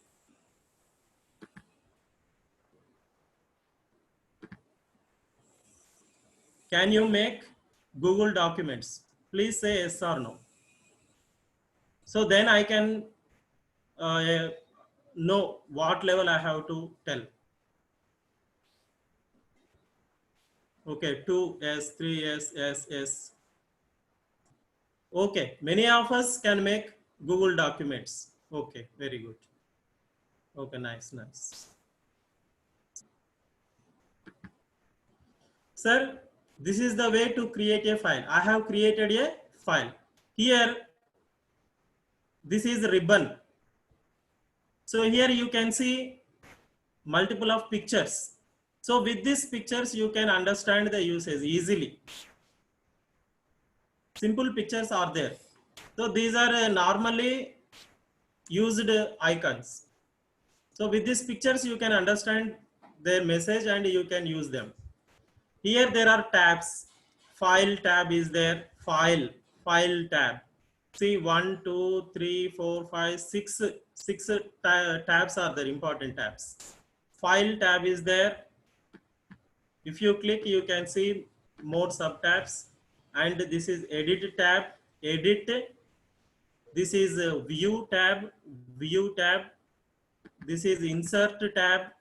Can you make Google documents? Please say yes or no. So then I can know what level I have to tell. Okay, 2, yes, 3, yes, yes, yes. Okay, many of us can make Google documents. Okay, very good. Okay, nice, nice. Sir, this is the way to create a file. I have created a file. Here, this is ribbon. So here you can see multiple of pictures. So with these pictures, you can understand the usage easily. Simple pictures are there. So these are normally used icons. So with these pictures, you can understand their message and you can use them. Here there are tabs. File tab is there. File tab. See 1, 2, 3, 4, 5, 6 tabs are there, important tabs. File tab is there. If you click, you can see more sub tabs. And this is edit tab. Edit. This is view tab. View tab. This is insert tab.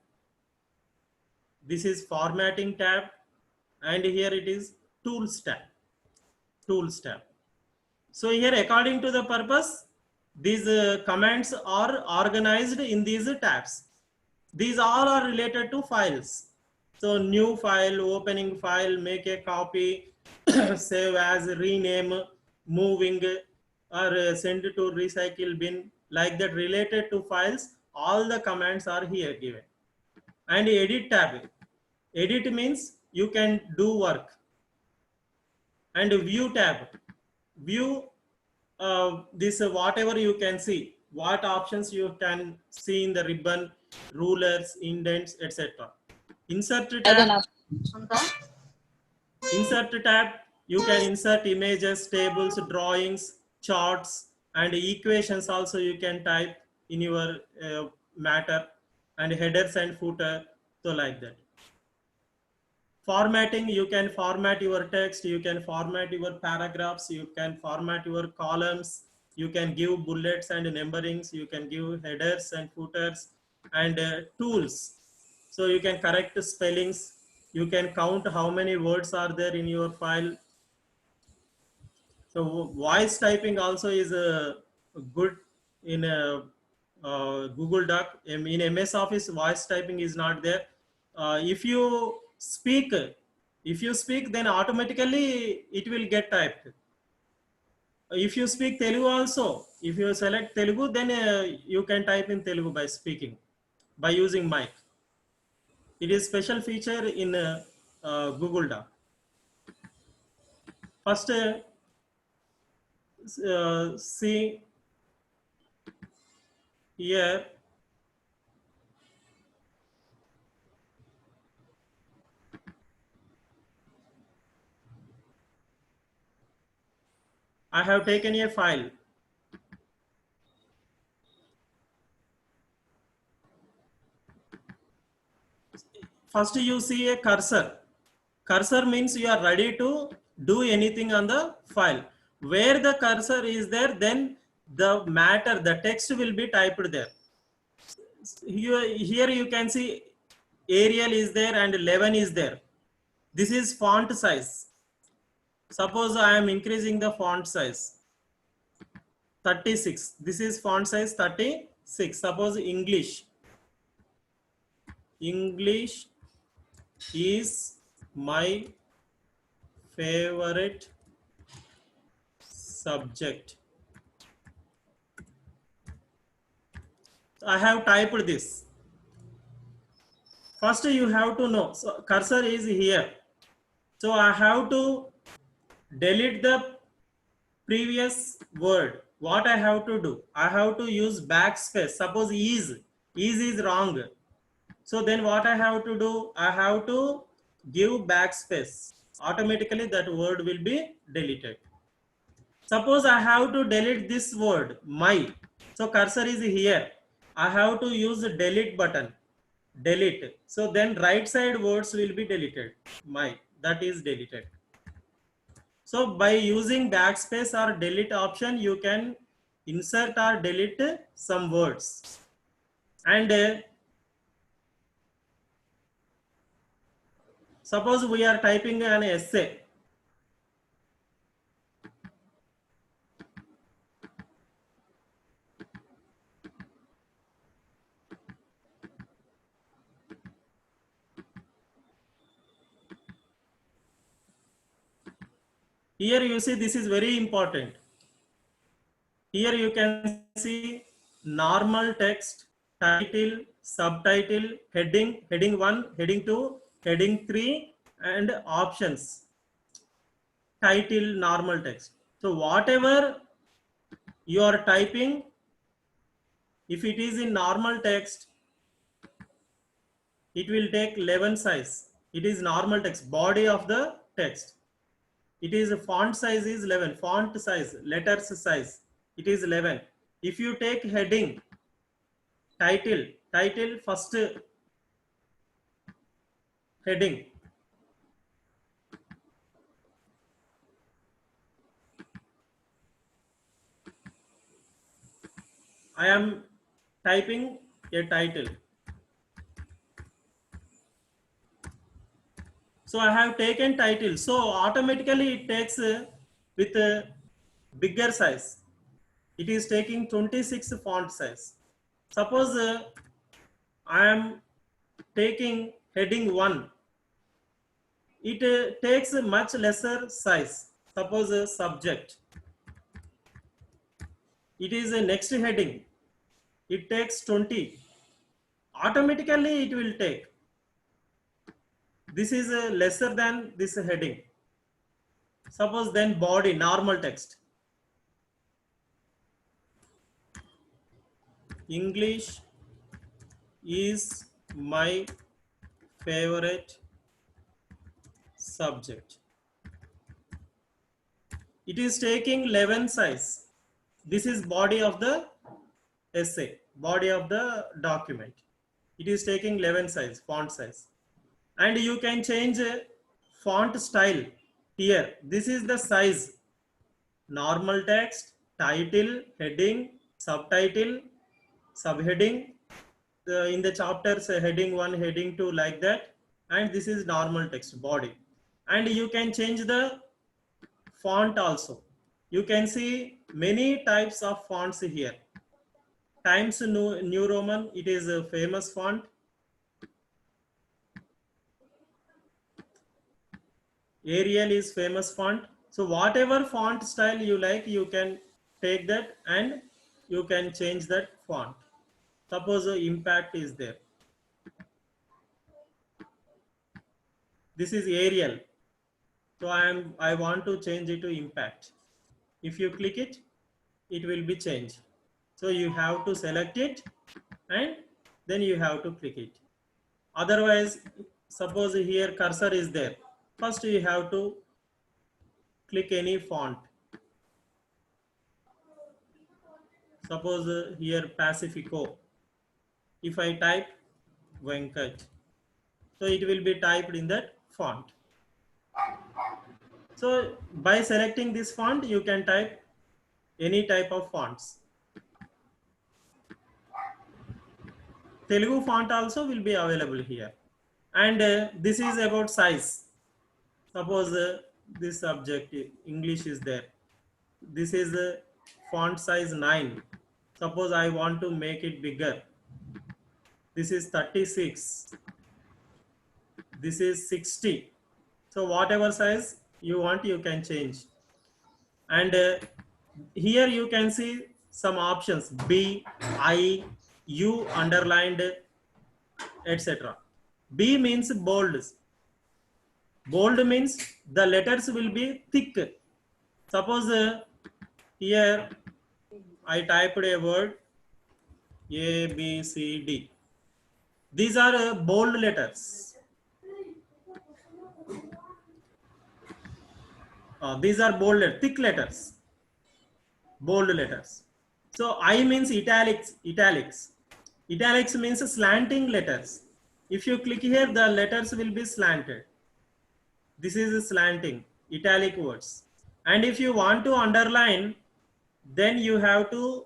This is formatting tab. And here it is tools tab. Tools tab. So here, according to the purpose, these commands are organized in these tabs. These all are related to files. So new file, opening file, make a copy, save as, rename, moving, or send to recycle bin, like that related to files. All the commands are here given. And edit tab. Edit means you can do work. And view tab. View this whatever you can see, what options you can see in the ribbon, rulers, indents, etc. Insert tab. Insert tab, you can insert images, tables, drawings, charts, and equations also you can type in your matter, and headers and footer, so like that. Formatting, you can format your text, you can format your paragraphs, you can format your columns, you can give bullets and numberings, you can give headers and footers, and tools. So you can correct spellings, you can count how many words are there in your file. So voice typing also is good in Google Doc. In MS Office, voice typing is not there. If you speak, then automatically it will get typed. If you speak Telugu also, if you select Telugu, then you can type in Telugu by speaking, by using mic. It is special feature in Google Doc. First, see here. I have taken a file. First you see a cursor. Cursor means you are ready to do anything on the file. Where the cursor is there, then the matter, the text will be typed there. Here you can see Arial is there and 11 is there. This is font size. Suppose I am increasing the font size. 36. This is font size 36. Suppose English is my favorite subject. I have typed this. First you have to know, so cursor is here. So I have to delete the previous word. What I have to do? I have to use backspace. Suppose is wrong. So then what I have to do? I have to give backspace. Automatically that word will be deleted. Suppose I have to delete this word, my. So cursor is here. I have to use the delete button. Delete. So then right side words will be deleted. My. That is deleted. So by using backspace or delete option, you can insert or delete some words. And suppose we are typing an essay. Here you see this is very important. Here you can see normal text, title, subtitle, heading 1, heading 2, heading 3 and options. Title, normal text. So whatever you are typing, if it is in normal text, it will take 11 size. It is normal text, body of the text. It is font size is 11, font size, letters size, it is 11. If you take heading, title first heading. I am typing a title. So I have taken title. So automatically it takes with a bigger size. It is taking 26 font size. Suppose I am taking heading 1. It takes a much lesser size. Suppose a subject. It is a next heading. It takes 20. Automatically it will take. This is lesser than this heading. Suppose then body, normal text. English is my favorite subject. It is taking 11 size. This is body of the essay, body of the document. It is taking 11 size, font size. And you can change font style here. This is the size. Normal text, title, heading, subtitle, subheading. In the chapters, heading 1, heading 2, like that. And this is normal text, body. And you can change the font also. You can see many types of fonts here. Times New Roman, it is a famous font. Arial is famous font. So whatever font style you like, you can take that and you can change that font. Suppose impact is there. This is Arial. So I want to change it to impact. If you click it, it will be changed. So you have to select it and then you have to click it. Otherwise, suppose here cursor is there. First you have to click any font. Suppose here Pacifico. If I type Venkat, so it will be typed in that font. So by selecting this font, you can type any type of fonts. Telugu font also will be available here. And this is about size. Suppose this subject, English is there. This is font size 9. Suppose I want to make it bigger. This is 36. This is 60. So whatever size you want, you can change. And here you can see some options: B, I, U underlined, etc. B means bold. Bold means the letters will be thick. Suppose here I typed a word A, B, C, D. These are bold letters. These are bold, thick letters, bold letters. So I means italics, italics. Italics means slanting letters. If you click here, the letters will be slanted. This is slanting, italic words. And if you want to underline, then you have to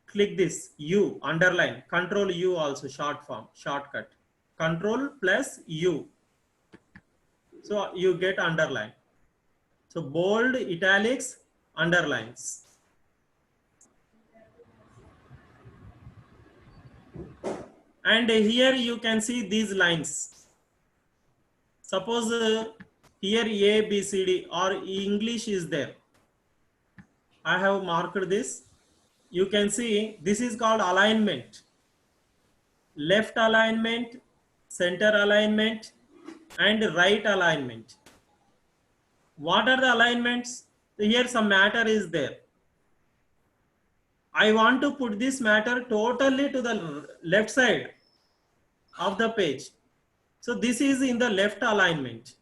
click this U, underline, control U also, short form, shortcut. Control plus U. So you get underline. So bold, italics, underlines. And here you can see these lines. Suppose here A, B, C, D or English is there. I have marked this. You can see this is called alignment. Left alignment, center alignment, and right alignment. What are the alignments? Here some matter is there. I want to put this matter totally to the left side of the page. So this is in the left alignment.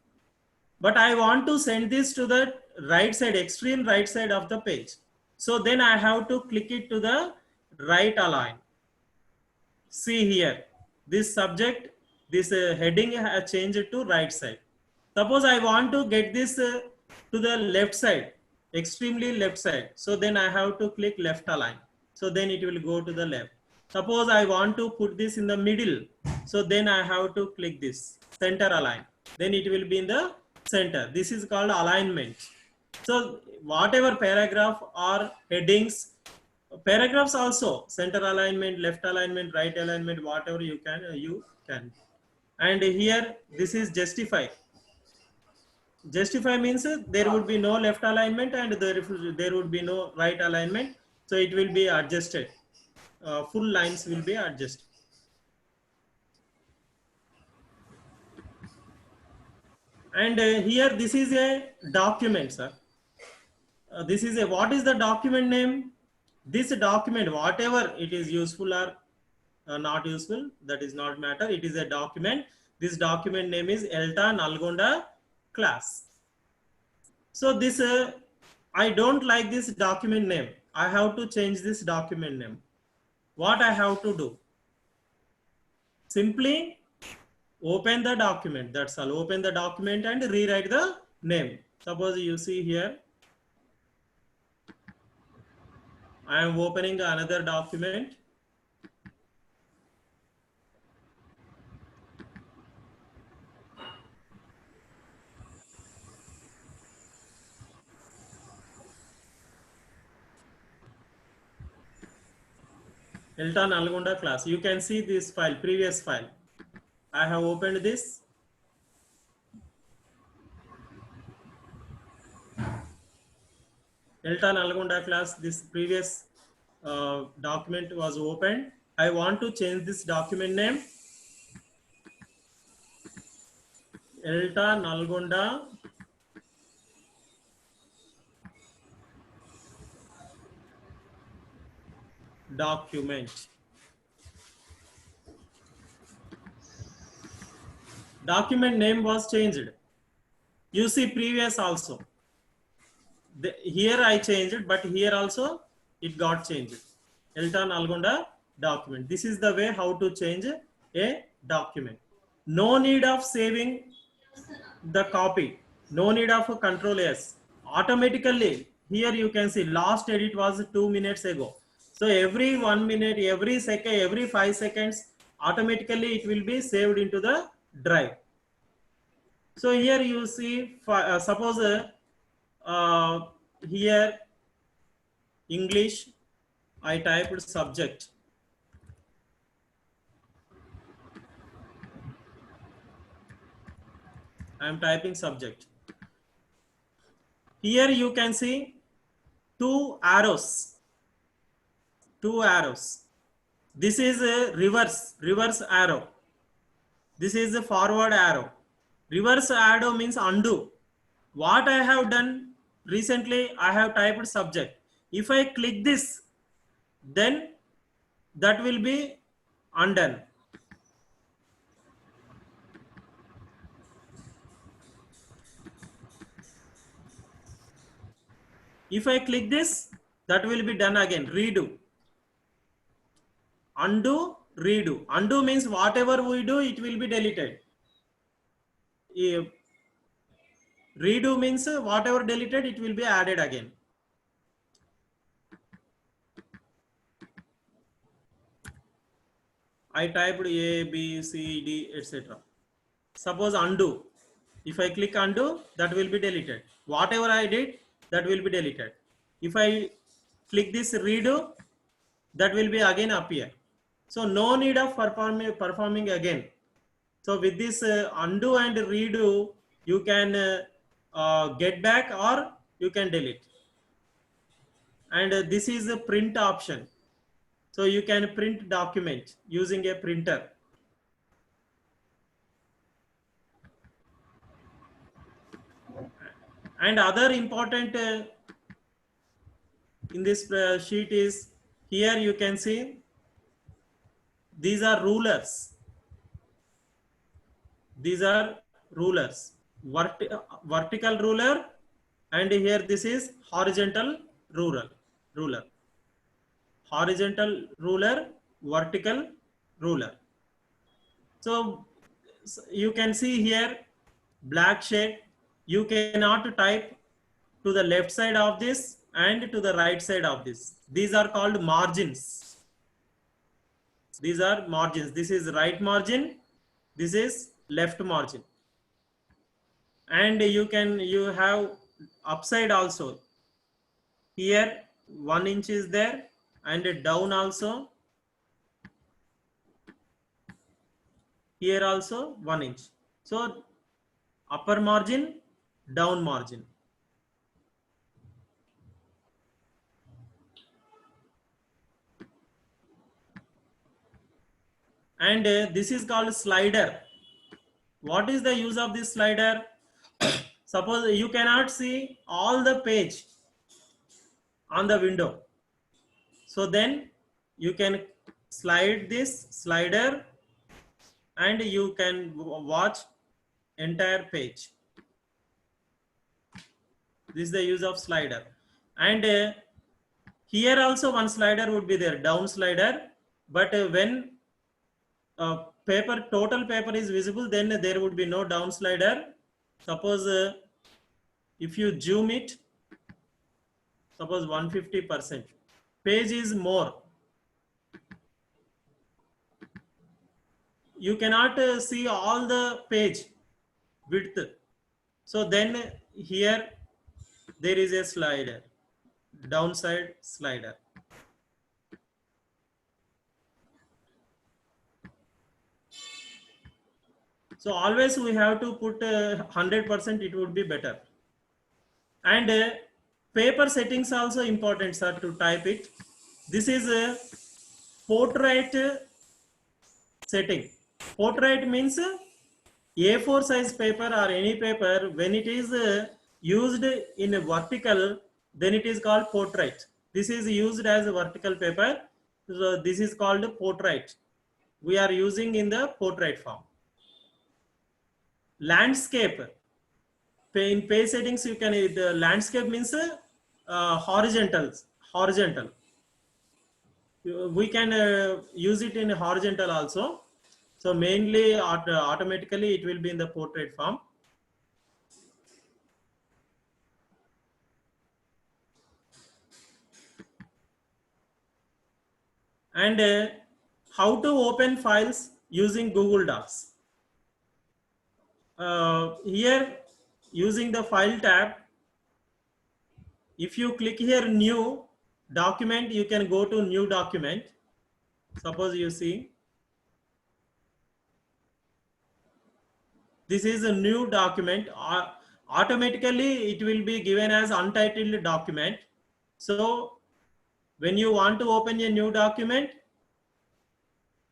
But I want to send this to the right side, extreme right side of the page. So then I have to click it to the right align. See here, this subject, this heading has changed to right side. Suppose I want to get this to the left side, extremely left side. So then I have to click left align. So then it will go to the left. Suppose I want to put this in the middle. So then I have to click this center align. Then it will be in the center. This is called alignment. So whatever paragraph or headings, paragraphs also, center alignment, left alignment, right alignment, whatever you can. And here this is justify. Justify means there would be no left alignment and there would be no right alignment. So it will be adjusted. Full lines will be adjusted. And here this is a document, sir. This is a, what is the document name? This document, whatever it is useful or not useful, that is not matter. It is a document. This document name is ELTA Nalgonda class. So this, I don't like this document name. I have to change this document name. What I have to do? Simply open the document. That's all. Open the document and rewrite the name. Suppose you see here, I am opening another document. ELTA Nalgonda class. You can see this file, previous file. I have opened this. ELTA Nalgonda class, this previous document was opened. I want to change this document name. ELTA Nalgonda document. Document name was changed. You see previous also. Here I changed, but here also it got changed. ELTA Nalgonda document. This is the way how to change a document. No need of saving the copy. No need of Control S. Automatically, here you can see last edit was 2 minutes ago. So every 1 minute, every second, every 5 seconds, automatically it will be saved into the drive. So here you see, suppose here English, I typed subject. I am typing subject. Here you can see two arrows. Two arrows. This is a reverse arrow. This is a forward arrow. Reverse arrow means undo. What I have done recently, I have typed subject. If I click this, then that will be undone. If I click this, that will be done again. Redo. Undo, redo. Undo means whatever we do, it will be deleted. If redo means whatever deleted, it will be added again. I typed A, B, C, D, etc. Suppose undo. If I click undo, that will be deleted. Whatever I did, that will be deleted. If I click this redo, that will be again appear. So no need of performing again. So with this undo and redo, you can get back or you can delete. And this is a print option. So you can print document using a printer. And other important in this sheet is, here you can see these are rulers. These are rulers. Vertical ruler, and here this is horizontal ruler. Horizontal ruler, vertical ruler. So you can see here black shade. You cannot type to the left side of this and to the right side of this. These are called margins. These are margins. This is right margin. This is left margin. And you have upside also. Here 1 inch is there, and down also. Here also 1 inch. So upper margin, down margin. And this is called slider. What is the use of this slider? Suppose you cannot see all the page on the window. So then you can slide this slider and you can watch entire page. This is the use of slider. And here also one slider would be there, down slider. But when total paper is visible, then there would be no down slider. Suppose if you zoom it, suppose 150%, page is more. You cannot see all the page width. So then here there is a slider, downside slider. So always we have to put 100%, it would be better. And paper settings also important, sir, to type it. This is a portrait setting. Portrait means A4 size paper or any paper, when it is used in a vertical, then it is called portrait. This is used as a vertical paper. So this is called portrait. We are using in the portrait form. Landscape. In page settings, you can, the landscape means horizontal. We can use it in horizontal also. So mainly automatically it will be in the portrait form. And how to open files using Google Docs. Here using the file tab, if you click here new document, you can go to new document. Suppose you see this is a new document. Automatically it will be given as untitled document. So when you want to open a new document,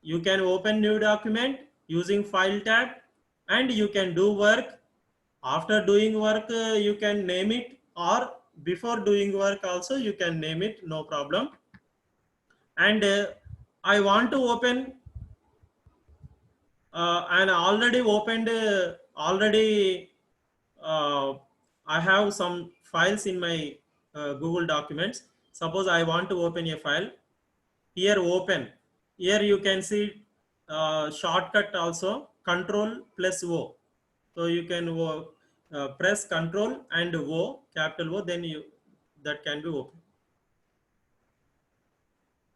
you can open new document using file tab, and you can do work. After doing work, you can name it, or before doing work also you can name it, no problem. And I want to open and already opened already I have some files in my Google Documents. Suppose I want to open a file. Here open. Here you can see shortcut also, Control plus O. So you can press Control and O, capital O, then you that can be open.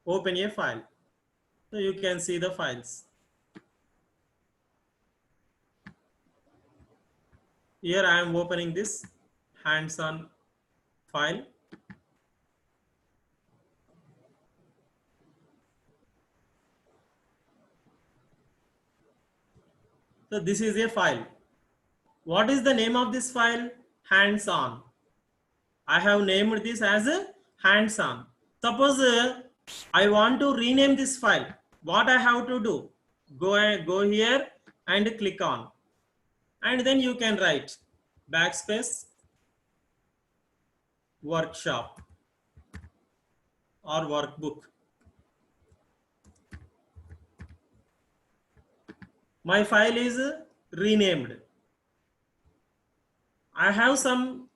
Open a file. So you can see the files. Here I am opening this hands-on file. So this is a file. What is the name of this file? Hands-on. I have named this as a hands-on. Suppose I want to rename this file. What I have to do? Go here and click on, and then you can write backspace workshop or workbook. My file is renamed. I have some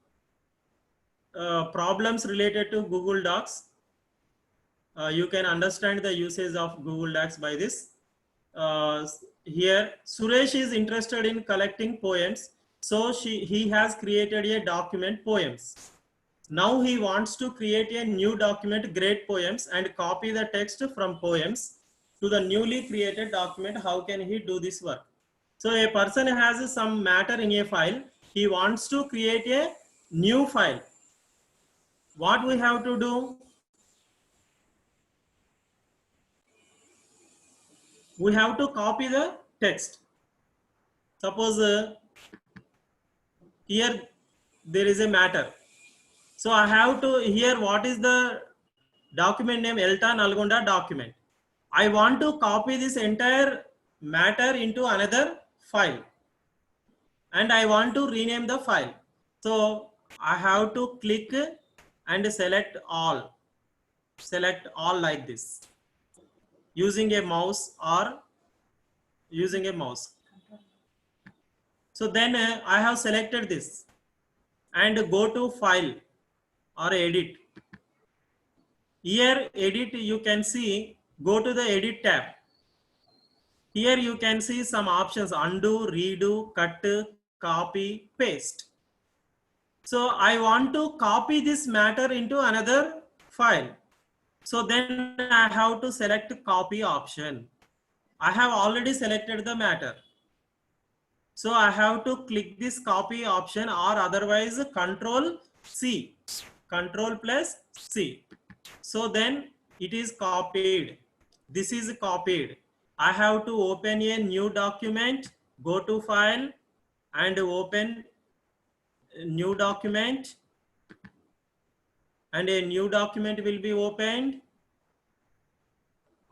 problems related to Google Docs. You can understand the usage of Google Docs by this. Here, Suresh is interested in collecting poems, so he has created a document, poems. Now he wants to create a new document, great poems, and copy the text from poems to the newly created document. How can he do this work? So a person has some matter in a file. He wants to create a new file. What we have to do? We have to copy the text. Suppose here there is a matter. So I have to, here what is the document name? ELTA Nalgonda document. I want to copy this entire matter into another file, and I want to rename the file. So I have to click and select all like this, using a mouse or using a mouse. So then I have selected this and go to file or edit. Here edit, you can see, go to the edit tab. Here you can see some options: undo, redo, cut, copy, paste. So I want to copy this matter into another file. So then I have to select copy option. I have already selected the matter. So I have to click this copy option, or otherwise Control C, Control plus C. So then it is copied. This is copied. I have to open a new document, go to file and open a new document, and a new document will be opened.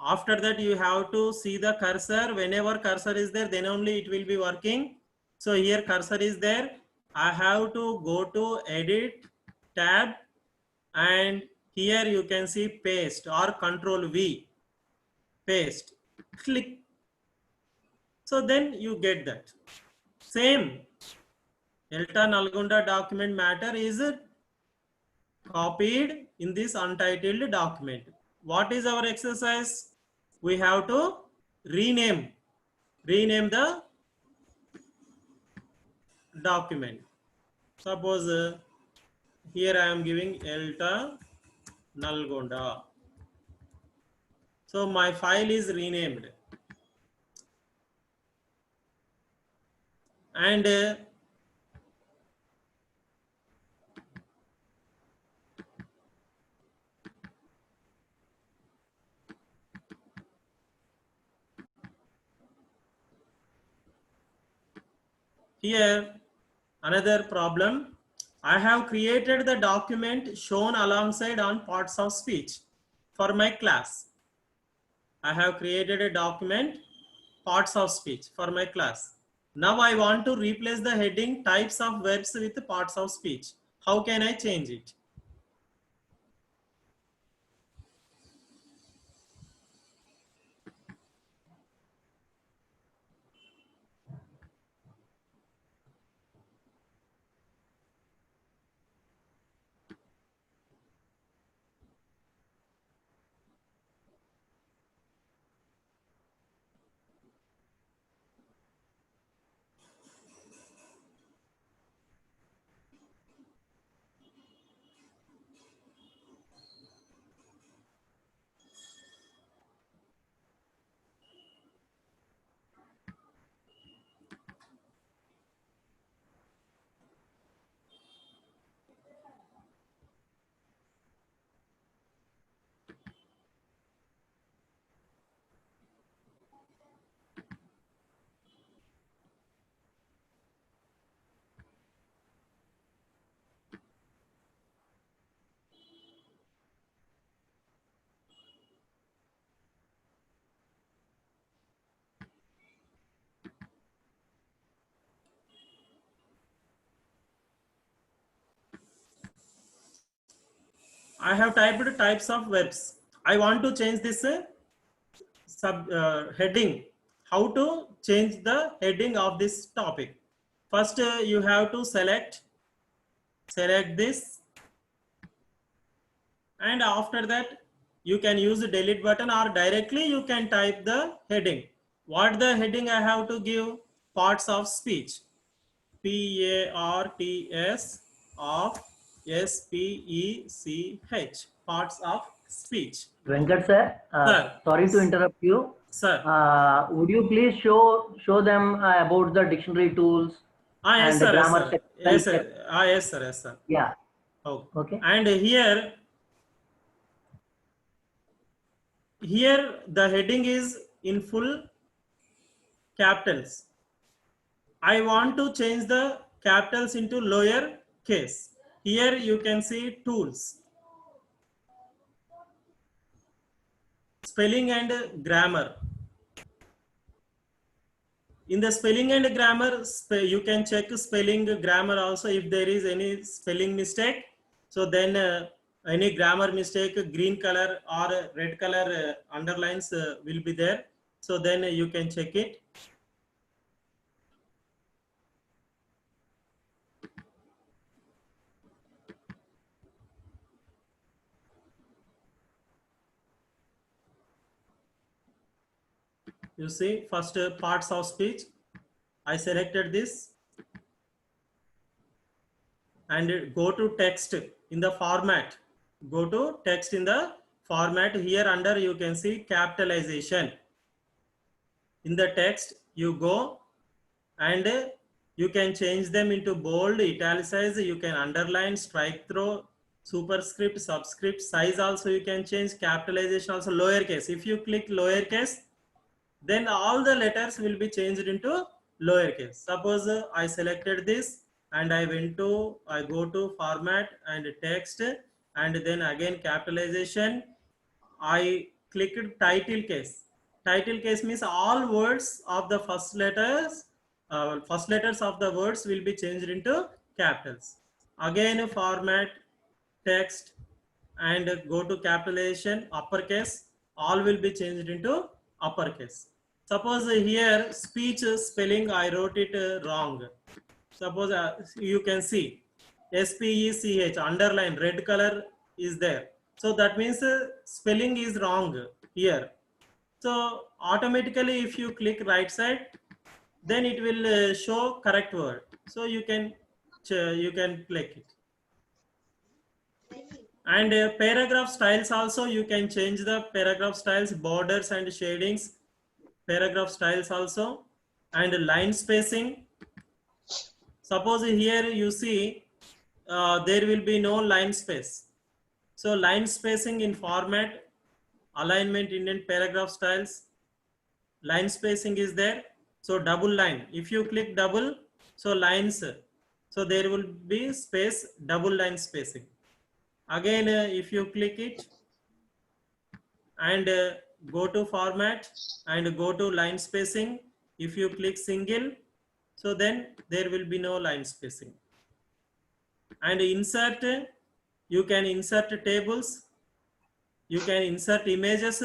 After that, you have to see the cursor. Whenever cursor is there, then only it will be working. So here cursor is there. I have to go to edit tab, and here you can see paste or Control V, paste, click. So then you get that. Same, ELTA Nalgonda document matter is copied in this untitled document. What is our exercise? We have to rename the document. Suppose here I am giving ELTA Nalgonda. So my file is renamed, and here another problem. I have created the document shown alongside on parts of speech for my class. I have created a document parts of speech for my class. Now I want to replace the heading types of verbs with parts of speech. How can I change it? I have typed types of verbs. I want to change this heading. How to change the heading of this topic? First, you have to select this, and after that you can use the delete button, or directly you can type the heading. What the heading I have to give? Parts of speech. PARTS of SPECH. Parts of speech. Venkat sir, Sir. sorry to interrupt you. Sir. Would you please show them about the dictionary tools Yes, and sir, the grammar yes, sir. section? Yes, sir. Yes, sir, yes, sir. Yeah. Oh. Okay. And here the heading is in full capitals. I want to change the capitals into lower case. Here you can see tools, spelling and grammar. In the spelling and grammar, you can check spelling grammar also. If there is any spelling mistake, so then any grammar mistake, green color or red color underlines will be there. So then you can check it. You see, first parts of speech. I selected this and go to text in the format. Go to text in the format. Here under you can see capitalization. In the text you go and you can change them into bold, italicize, you can underline, strike through, superscript, subscript, size also you can change, capitalization also, lowercase. If you click lowercase, then all the letters will be changed into lowercase. Suppose I selected this and I go to format and text, and then again capitalization. I clicked title case. Title case means all words of the first letters of the words will be changed into capitals. Again format, text, and go to capitalization, uppercase, all will be changed into uppercase. Suppose here speech spelling I wrote it wrong. Suppose you can see SPECH underline, red color is there. So that means spelling is wrong here. So automatically if you click right side, then it will show correct word. So you can click it. And paragraph styles also, you can change the paragraph styles, borders and shadings, paragraph styles also, and line spacing. Suppose here you see there will be no line space. So line spacing in format, alignment, Indian paragraph styles, line spacing is there. So double line. If you click double, So lines, so there will be space, double line spacing. Again, if you click it and go to format and go to line spacing, if you click single, so then there will be no line spacing. And insert, you can insert tables, you can insert images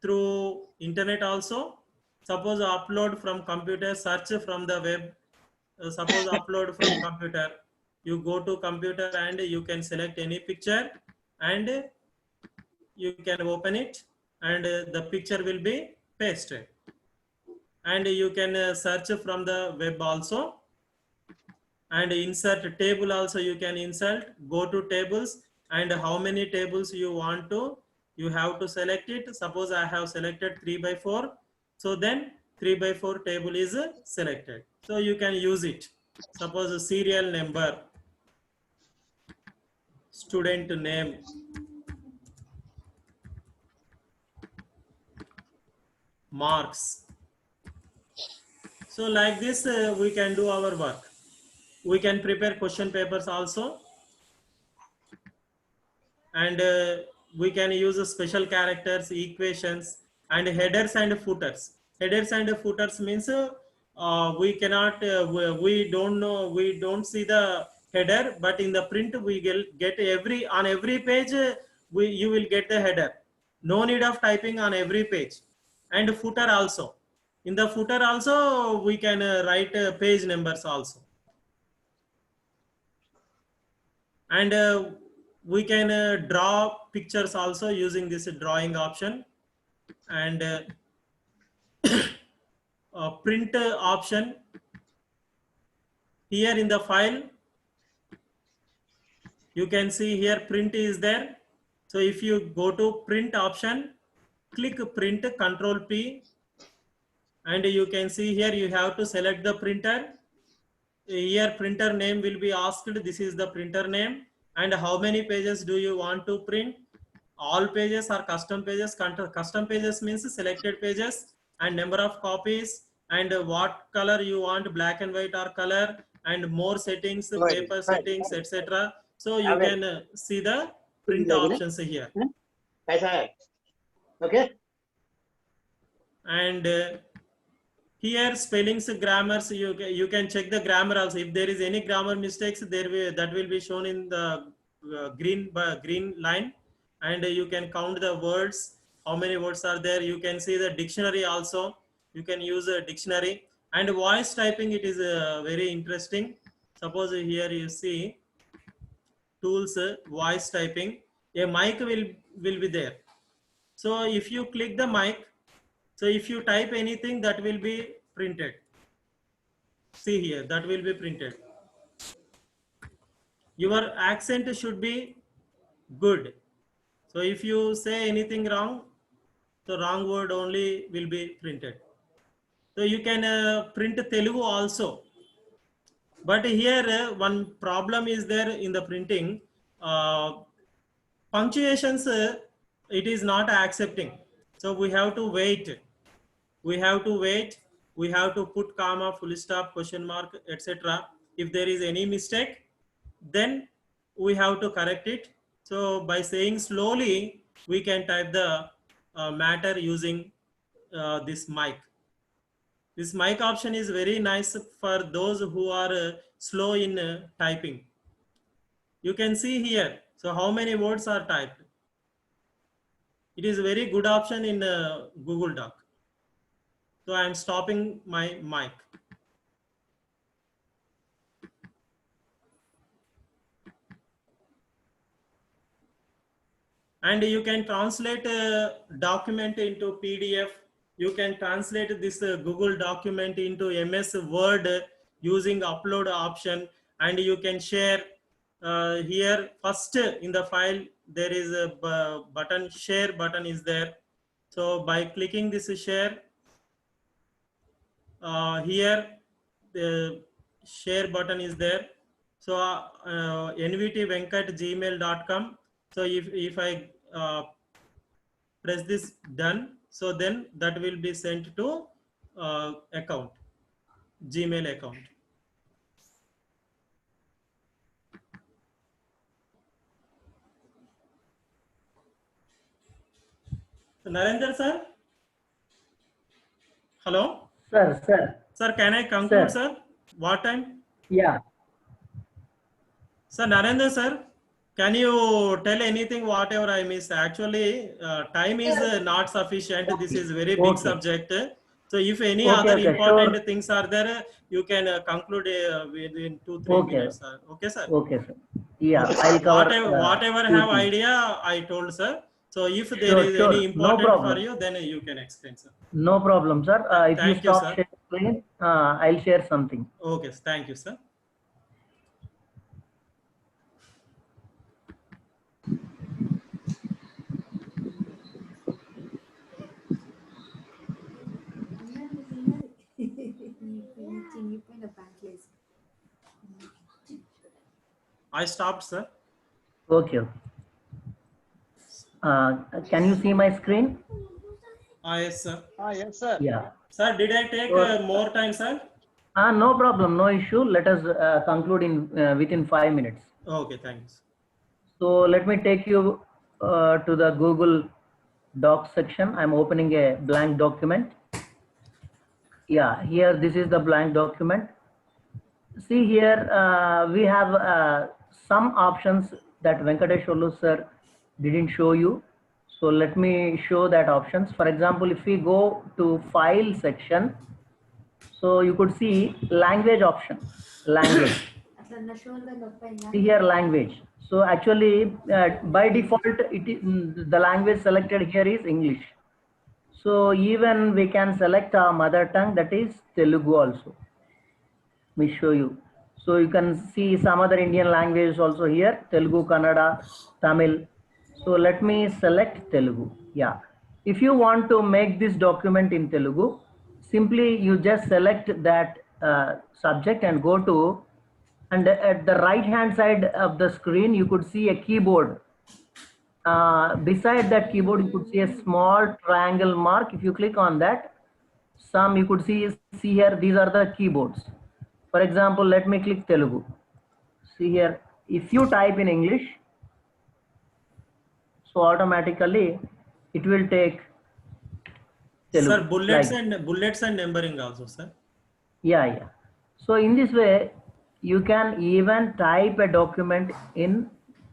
through internet also. Suppose upload from computer, search from the web. Suppose upload from computer, you go to computer and you can select any picture and you can open it, and the picture will be pasted. And you can search from the web also, and insert table also you can insert. Go to tables, and how many tables you want to, you have to select it. Suppose I have selected 3x4, so then 3x4 table is selected, so you can use it. Suppose a serial number, student name, marks. So like this we can do our work. We can prepare question papers also, and we can use special characters, equations, and headers and footers. Headers and footers means we cannot, we don't know, we don't see the header, but in the print we get every, on every page you will get the header. No need of typing on every page. And footer also. In the footer also we can write page numbers also. And we can draw pictures also using this drawing option, and print option. Here in the file you can see here print is there. So if you go to print option, click print, Control P, and you can see here you have to select the printer. Here printer name will be asked, this is the printer name, and how many pages do you want to print. All pages or custom pages. Custom pages means selected pages, and number of copies, and what color you want, black and white or color, and more settings, paper settings, etc. So you can see the print options here. Okay. And here spellings, grammars, you can check the grammar also. If there is any grammar mistakes, that will be shown in the green line, and you can count the words, how many words are there. You can see the dictionary also, you can use a dictionary. And voice typing, it is very interesting. Suppose here you see tools, voice typing, a mic will be there. So if you click the mic, so if you type anything, that will be printed. See here, that will be printed. Your accent should be good. So if you say anything wrong, the wrong word only will be printed. So you can print Telugu also. But here one problem is there in the printing. Punctuations, it is not accepting. So we have to wait. We have to wait. We have to put comma, full stop, question mark, etc. If there is any mistake, then we have to correct it. So by saying slowly, we can type the matter using this mic. This mic option is very nice for those who are slow in typing. You can see here, so how many words are typed. It is a very good option in Google Doc. So I am stopping my mic. And you can translate a document into PDF. You can translate this Google document into MS Word using upload option, and you can share here. First in the file there is a button, share button is there. So by clicking this share, here the share button is there. So nvtvenkat@gmail.com. So if I press this done, so then that will be sent to account, Gmail account. Narendra sir? Hello? Sir. Sir, can I conclude, Sir. sir? What time? Yeah. Sir, Narendra sir, can you tell anything whatever I missed? Actually, time is not sufficient. This is very big Okay. subject. So if any Okay, other okay, important sure. things are there, you can conclude within 2-3 Okay. minutes, sir. Okay, sir? Okay, sir. Yeah, I'll cover Whatever few have things. idea, I told, sir. So if there Sure, is any sure. No important for problem. you, then you can explain, sir. No problem, sir. If you Thank you, stop sir. sharing screen, I'll share something. Okay, thank you, sir. I stopped, sir. Okay. Can you see my screen? Yes, sir. Yes, sir. Yeah. Sir, did I take So, more time, sir? no problem, no issue. Let us conclude in within 5 minutes. Okay, thanks. So let me take you to the Google Docs section. I'm opening a blank document. Yeah, here this is the blank document. See here, we have some options that Venkateshwarlu sir didn't show you. So let me show that options. For example, if we go to file section, so you could see language option, language. See here language. So actually by default, the language selected here is English. So even we can select our mother tongue, that is Telugu also. Let me show you. So you can see some other Indian languages also here, Telugu, Kannada, Tamil. So let me select Telugu. Yeah. If you want to make this document in Telugu, simply you just select that subject and go to, and at the right hand side of the screen, you could see a keyboard. Beside that keyboard, you could see a small triangle mark. If you click on that, you could see here, these are the keyboards. For example, let me click Telugu. See here, if you type in English, so automatically it will take Telugu. Sir, bullets like and numbering also, sir. Yeah. So in this way, you can even type a document in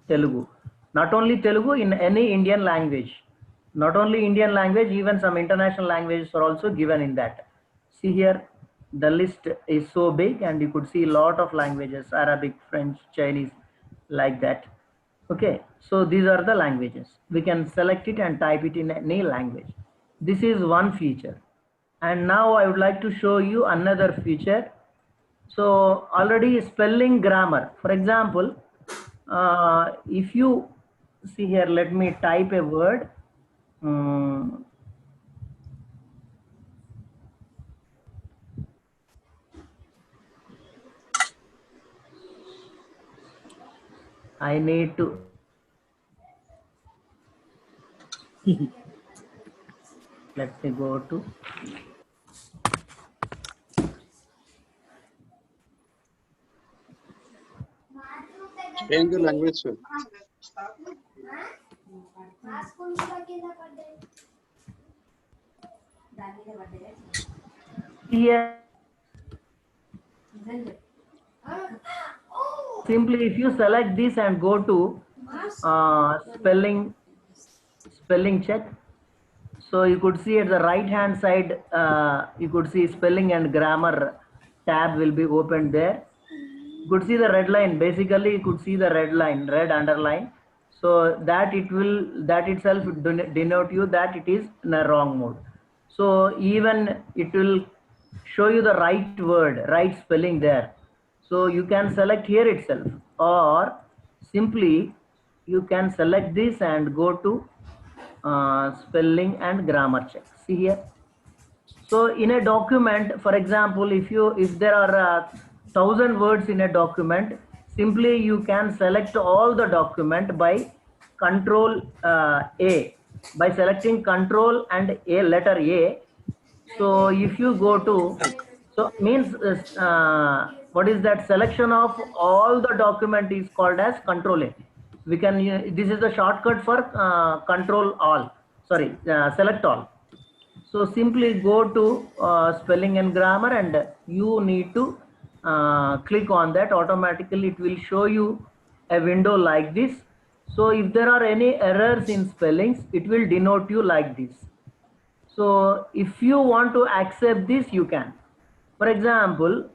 Telugu. Not only Telugu, in any Indian language. Not only Indian language, even some international languages are also given in that. See here, the list is so big and you could see a lot of languages, Arabic, French, Chinese, like that. Okay, so these are the languages. We can select it and type it in any language. This is one feature. And now I would like to show you another feature. So already spelling grammar. For example, if you see here, let me type a word. I need to. Let me go to. Change the language, sir. Here, simply if you select this and go to spelling check, so you could see at the right hand side, you could see spelling and grammar tab will be opened there. You could see the red line. Basically, you could see the red line, red underline. So that itself denote you that it is in a wrong mode. So even it will show you the right word, right spelling there. So you can select here itself, or simply you can select this and go to spelling and grammar check. See here. So in a document, for example, if there are 1,000 words in a document, simply you can select all the document by Control A. By selecting Control and A, letter A. So if you go to, so means what is that? Selection of all the document is called as Control A. We can, this is the shortcut for Control All. sorry, select all. So simply go to spelling and grammar, and you need to click on that. Automatically it will show you a window like this. So if there are any errors in spellings, it will denote you like this. So if you want to accept this, you can. For example,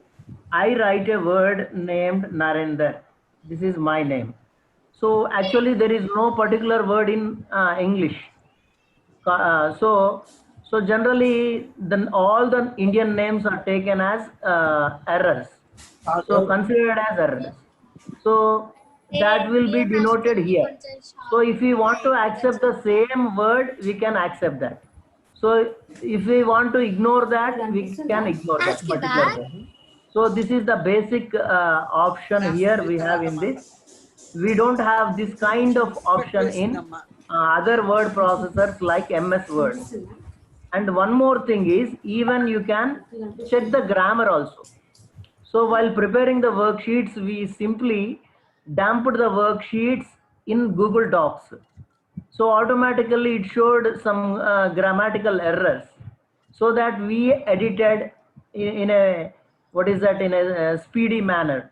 I write a word named Narendra. This is my name. So actually there is no particular word in English. So generally then all the Indian names are taken as errors. So considered as errors. So that will be denoted here. So if we want to accept the same word, we can accept that. So if we want to ignore that, we can ignore that particular word. So this is the basic option here we have in this. We don't have this kind of option in other word processors like MS Word. And one more thing is, even you can check the grammar also. So while preparing the worksheets, we simply dumped the worksheets in Google Docs. So automatically it showed some grammatical errors. So that we edited in a, what is that, in a speedy manner.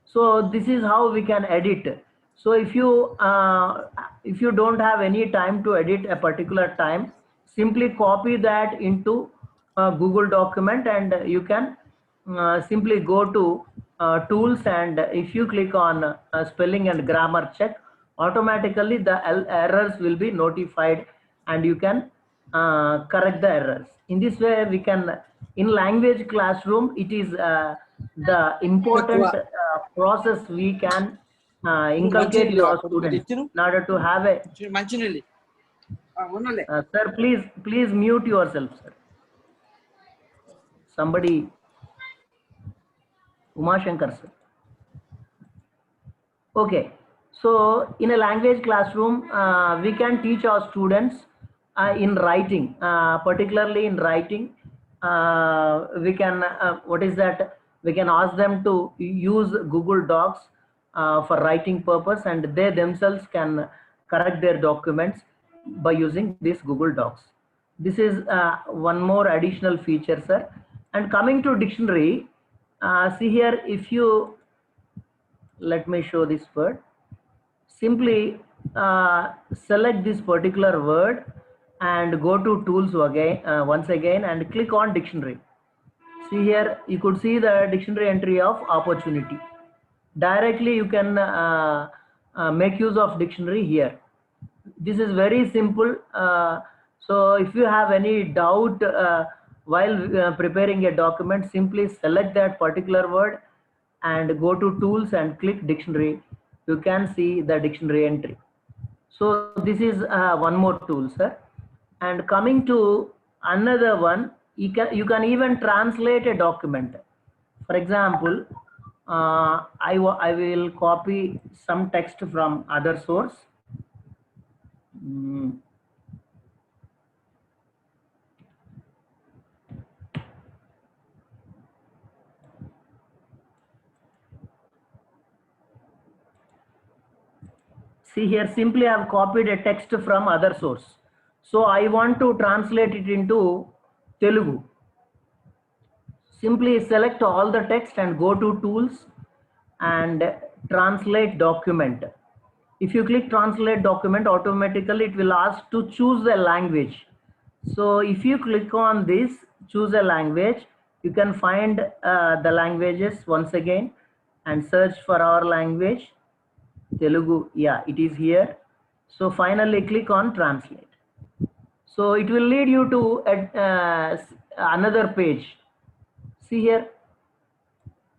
So this is how we can edit. So if you don't have any time to edit a particular time, simply copy that into a Google document, and you can simply go to tools, and if you click on spelling and grammar check, automatically the errors will be notified, and you can correct the errors. In this way we can, in language classroom, it is the important process we can inculcate your students in order to have a sir, please mute yourself, sir. Somebody, Umashankar sir. Okay, so in a language classroom, we can teach our students in writing, particularly in writing. We can, what is that? We can ask them to use Google Docs for writing purpose, and they themselves can correct their documents by using this Google Docs. This is one more additional feature, sir. And coming to dictionary, see here, if you, let me show this word. Simply select this particular word and go to tools again, once again, and click on dictionary. See here, you could see the dictionary entry of opportunity. Directly you can make use of dictionary here. This is very simple. So if you have any doubt while preparing a document, simply select that particular word and go to tools and click dictionary. You can see the dictionary entry. So this is one more tool, sir. And coming to another one, you can even translate a document. For example, I will copy some text from other source. See here, simply I have copied a text from other source. So I want to translate it into Telugu. Simply select all the text and go to tools and translate document. If you click translate document, automatically it will ask to choose a language. So if you click on this, choose a language, you can find the languages once again and search for our language. Telugu, yeah, it is here. So finally click on translate. So it will lead you to another page. See here,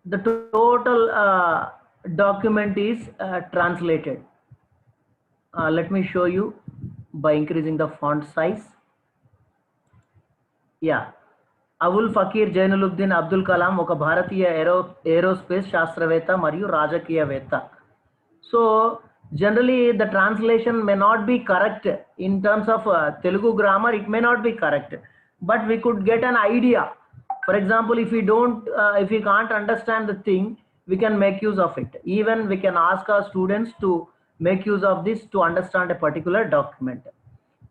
the total document is translated. Let me show you by increasing the font size. Yeah, Abul Fakir Jainuluddin Abdul Kalam oka Bharatiya aerospace Shastraveta Mariyu Rajakiyaveta. So generally the translation may not be correct in terms of Telugu grammar, it may not be correct, but we could get an idea. For example, if we can't understand the thing, we can make use of it. Even we can ask our students to make use of this to understand a particular document.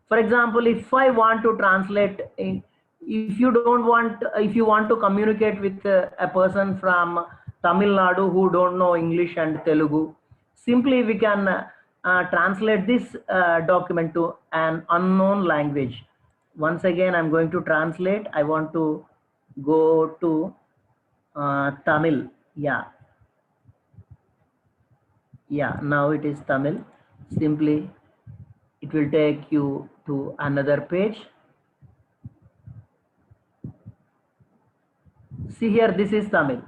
For example, if I want to translate, if you want to communicate with a person from Tamil Nadu who don't know English and Telugu, simply we can translate this document to an unknown language. Once again, I'm going to translate. I want to go to Tamil. Yeah, now it is Tamil. Simply it will take you to another page. See here, this is Tamil.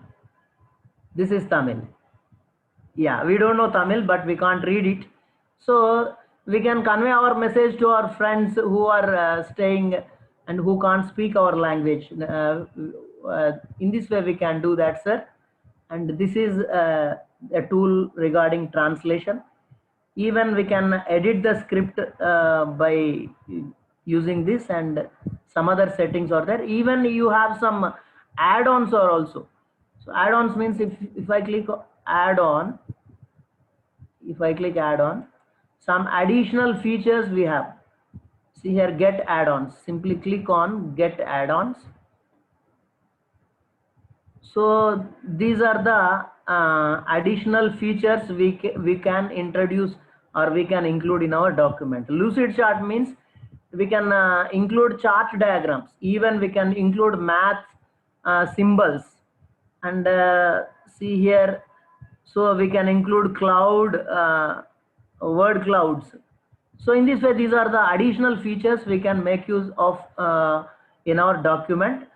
This is Tamil. Yeah, we don't know Tamil, but we can't read it. So we can convey our message to our friends who are staying and who can't speak our language. In this way, we can do that, sir. And this is a tool regarding translation. Even we can edit the script by using this, and some other settings are there. Even you have some add-ons are also. So add-ons means if I click add-on, some additional features we have. See here, get add-ons. Simply click on get add-ons. So these are the additional features we can introduce or we can include in our document. Lucidchart means we can include chart diagrams. Even we can include math symbols. And see here, so we can include cloud, word clouds. So in this way, these are the additional features we can make use of in our document.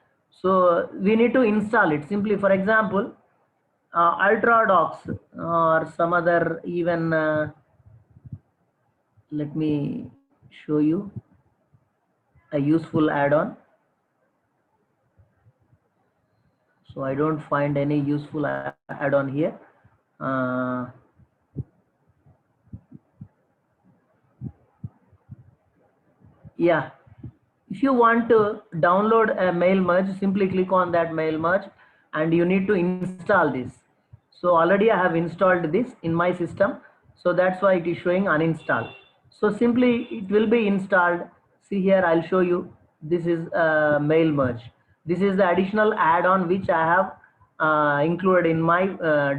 So we need to install it. Simply, for example, UltraDocs or some other even, let me show you a useful add-on. So I don't find any useful add-on here. Yeah, if you want to download a mail merge, simply click on that mail merge and you need to install this. So already I have installed this in my system. So that's why it is showing uninstall. So simply it will be installed. See here, I'll show you. This is a mail merge. This is the additional add-on which I have included in my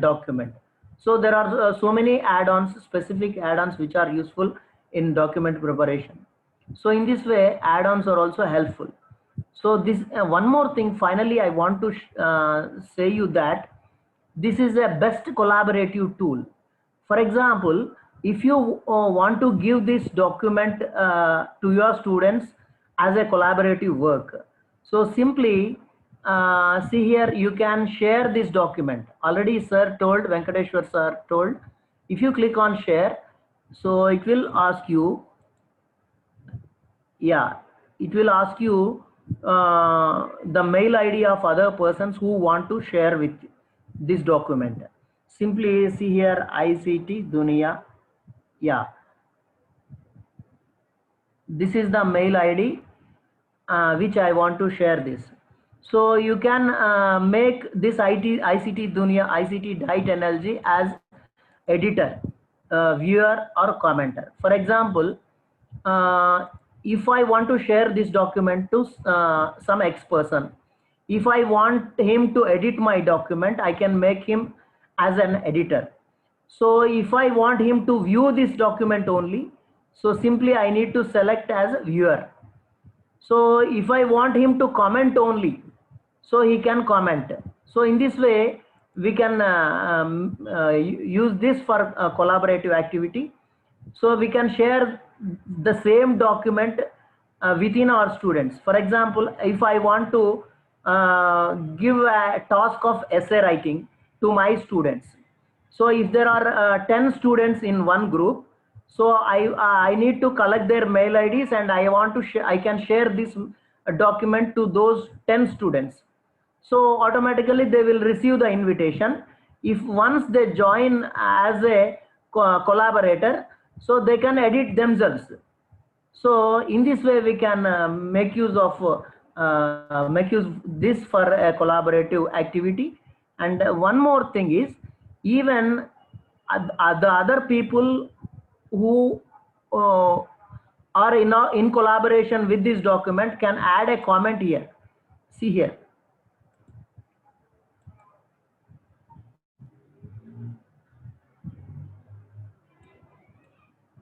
document. So there are so many add-ons, specific add-ons which are useful in document preparation. So in this way, add-ons are also helpful. So this one more thing, finally, I want to say you that this is a best collaborative tool. For example, if you want to give this document to your students as a collaborative work, so simply see here, you can share this document. Already sir told, Venkateshwar sir told, if you click on share, so it will ask you, yeah, it will ask you the mail ID of other persons who want to share with this document. Simply see here, ICT Dunia. Yeah, this is the mail ID which I want to share this. So you can make this ICT Dunia, ICT Diet NLG as editor, viewer or commenter. For example, if I want to share this document to some X person, if I want him to edit my document, I can make him as an editor. So if I want him to view this document only, so simply I need to select as a viewer. So if I want him to comment only, so he can comment. So in this way, we can use this for collaborative activity. So we can share the same document within our students. For example, if I want to give a task of essay writing to my students. So if there are 10 students in one group, so I need to collect their mail IDs and I want to I can share this document to those 10 students. So automatically they will receive the invitation. If once they join as a collaborator, so they can edit themselves. So in this way we can make use this for a collaborative activity. And one more thing is, even the other people who or in collaboration with this document can add a comment here. See here.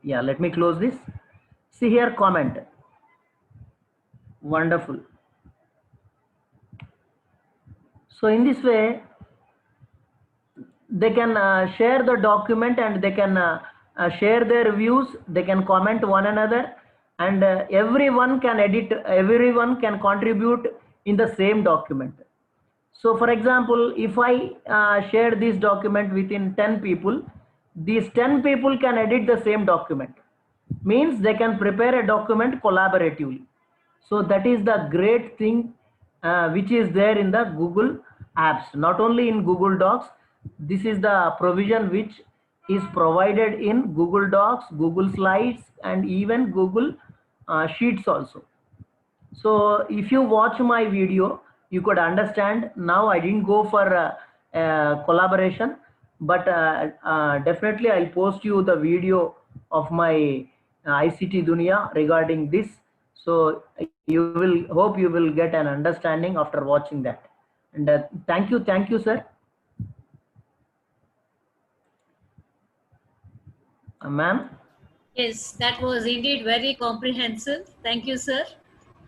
Yeah, let me close this. See here, comment. Wonderful. So in this way, they can share the document and they can share their views, they can comment one another, and everyone can edit, everyone can contribute in the same document. So for example, if I share this document within 10 people, these 10 people can edit the same document. Means they can prepare a document collaboratively. So that is the great thing which is there in the Google apps, not only in Google Docs. This is the provision which is provided in Google Docs, Google Slides, and even Google Sheets also. So if you watch my video, you could understand. Now I didn't go for collaboration, but definitely I'll post you the video of my ICT Dunia regarding this. So you will, hope you will get an understanding after watching that. And thank you, sir. Ma'am. Yes, that was indeed very comprehensive. Thank you, sir.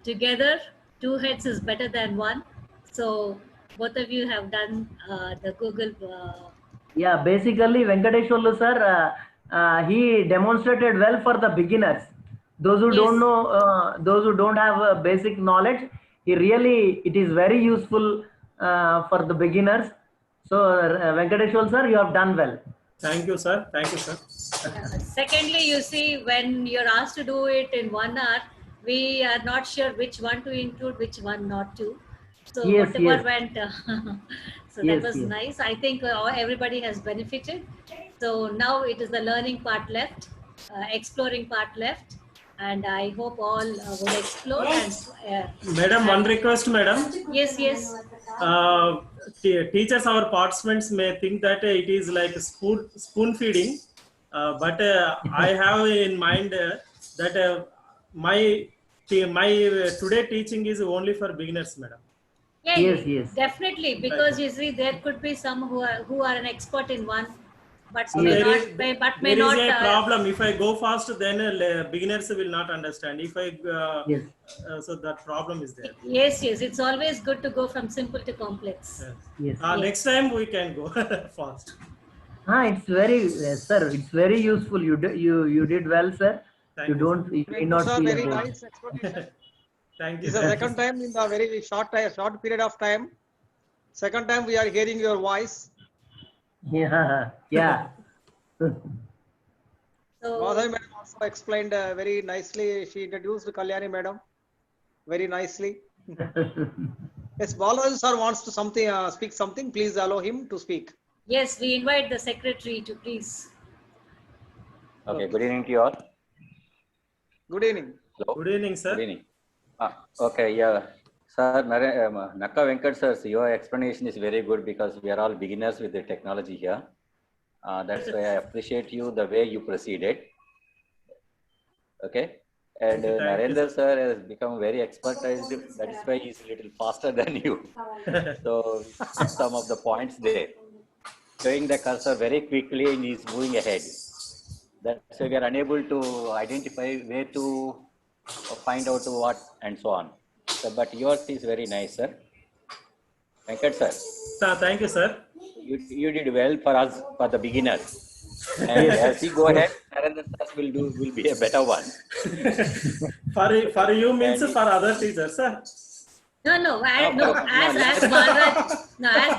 Together, two heads is better than one. So both of you have done the Google. Yeah, basically Venkateshwarlu sir, he demonstrated well for the beginners. Those who Yes. don't know, those who don't have basic knowledge, it is very useful for the beginners. So Venkateshwarlu sir, you have done well. Thank you, sir. Thank you, sir. Secondly, you see, when you're asked to do it in 1 hour, we are not sure which one to include, which one not to. So Yes, whatever yes. went, so Yes, that was yes. nice. I think everybody has benefited. So now it is the learning part left, exploring part left, and I hope all will explore. And Madam, one request, madam. yes. Teachers, our participants may think that it is like spoon feeding, but I have in mind that my today teaching is only for beginners, madam. Yeah, Yes. definitely, because you see, there could be some who are an expert in one, but So may there not, is may there not. is a problem. If I go fast, then beginners will not understand. If I Yes. so that problem is there. Yes, it's always good to go from simple to complex. Yes. Next time we can go fast. It's very, sir, it's very useful. You did well, sir. Thank You you, don't, you may not Sir, feel very about nice explanation. Thank you. This is the second time in the very short period of time. Second time we are hearing your voice. Yeah. So Madhavi madam also explained very nicely. She introduced Kalyani madam very nicely. Yes, Balaraju sir wants to speak something. Please allow him to speak. yes, we invite the secretary to please. Okay, good evening to you all. Good evening. Hello. Good evening, sir. Good evening. Okay, yeah. Sir, Nakka Venkat sir, your explanation is very good because we are all beginners with the technology here. That's why I appreciate you the way you proceeded. Okay. And Thank you, Narendra sir has become very expertized. That is why he's a little faster than you. So some of the points there. Showing the cursor very quickly and he's moving ahead. That's why we are unable to identify where to find out what and so on. So, but yours is very nice, sir. Venkat sir. Sir, thank you, sir. You did well for us, for the beginners. And as we go ahead, Narendra sir will be a better one. For you means for other teachers, sir. No. As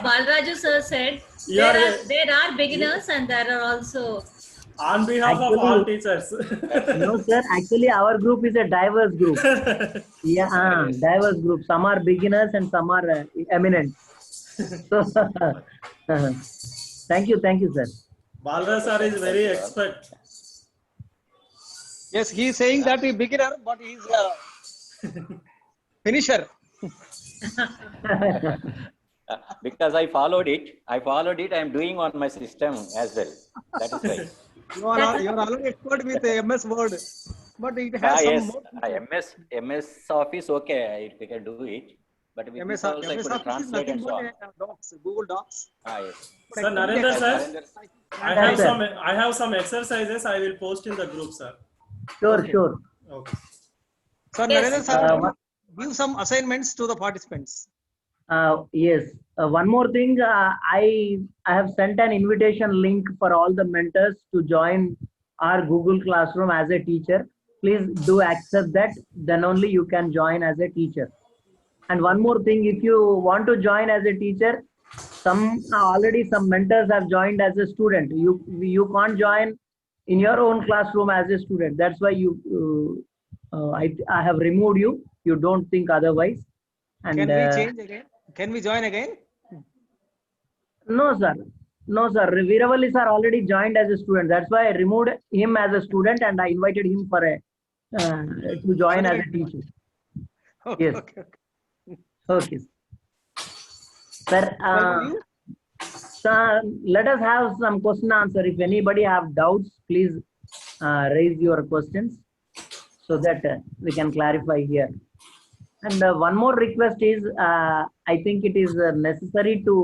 Balaraju sir said, there are beginners and there are also. On behalf of all teachers. No, sir. Actually, our group is a diverse group. Yeah, diverse group. Some are beginners and some are eminent. So, thank you, sir. Balra sir is very expert. Yes, he is saying that he is beginner, but he is a finisher. Because I followed it. I am doing on my system as well. That is right. You are already expert with MS Word. But it has some Yes, more. MS Office, okay, we can do it. But with MS, this also I MS could Office is translate nothing and so but on. docs, Google Docs. Yes. But Sir, actually Narendra it sir, has- Yes, sir. I have some exercises I will post in the group, sir. Sure, Okay. sure. Okay. So Yes. Narendra sir, Uh, give some assignments to the participants. Yes. One more thing, I have sent an invitation link for all the mentors to join our Google Classroom as a teacher. Please do accept that. Then only you can join as a teacher. And one more thing, if you want to join as a teacher, already some mentors have joined as a student. You can't join in your own classroom as a student. That's why I have removed you. You don't think otherwise. And Can we change again? Can we join again? no, sir. No, sir. Veeravalli sir already joined as a student. That's why I removed him as a student and I invited him for to join as a teacher. Okay, Yes. okay, okay. Okay. Sir, Welcome you. sir, let us have some question answer. If anybody have doubts, please raise your questions so that we can clarify here. And one more request is, I think it is necessary to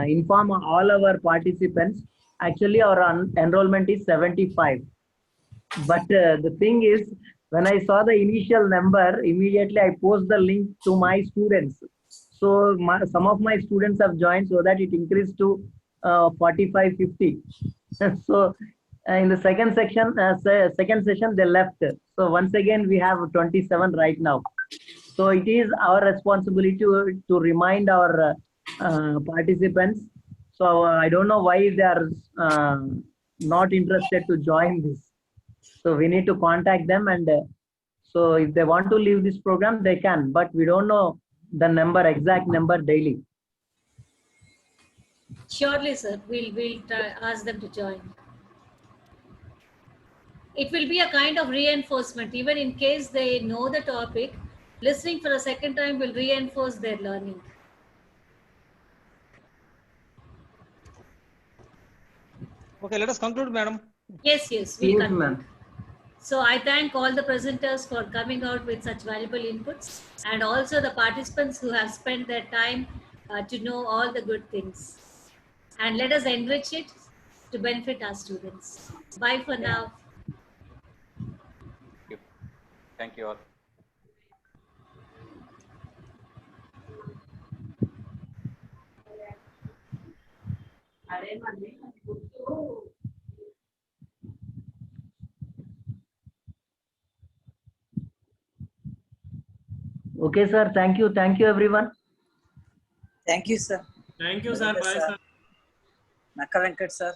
inform all our participants. Actually, our enrollment is 75. But the thing is, when I saw the initial number, immediately I post the link to my students. So some of my students have joined so that it increased to 45, 50. So in the second session, they left. So once again, we have 27 right now. So it is our responsibility to remind our participants. So I don't know why they are not interested to join this. So we need to contact them, and so if they want to leave this program, they can. But we don't know the exact number daily. Surely, sir. We'll try, ask them to join. It will be a kind of reinforcement, even in case they know the topic. Listening for a second time will reinforce their learning. Okay, let us conclude, madam. Yes, we'll Yes, conclude. ma'am. So I thank all the presenters for coming out with such valuable inputs, and also the participants who have spent their time to know all the good things. And let us enrich it to benefit our students. Bye for now. Thank you. Thank you all. Okay, sir. Thank you. Thank you, everyone. Thank you, sir. Thank you, sir. Bye, sir. Nakka Venkat, sir.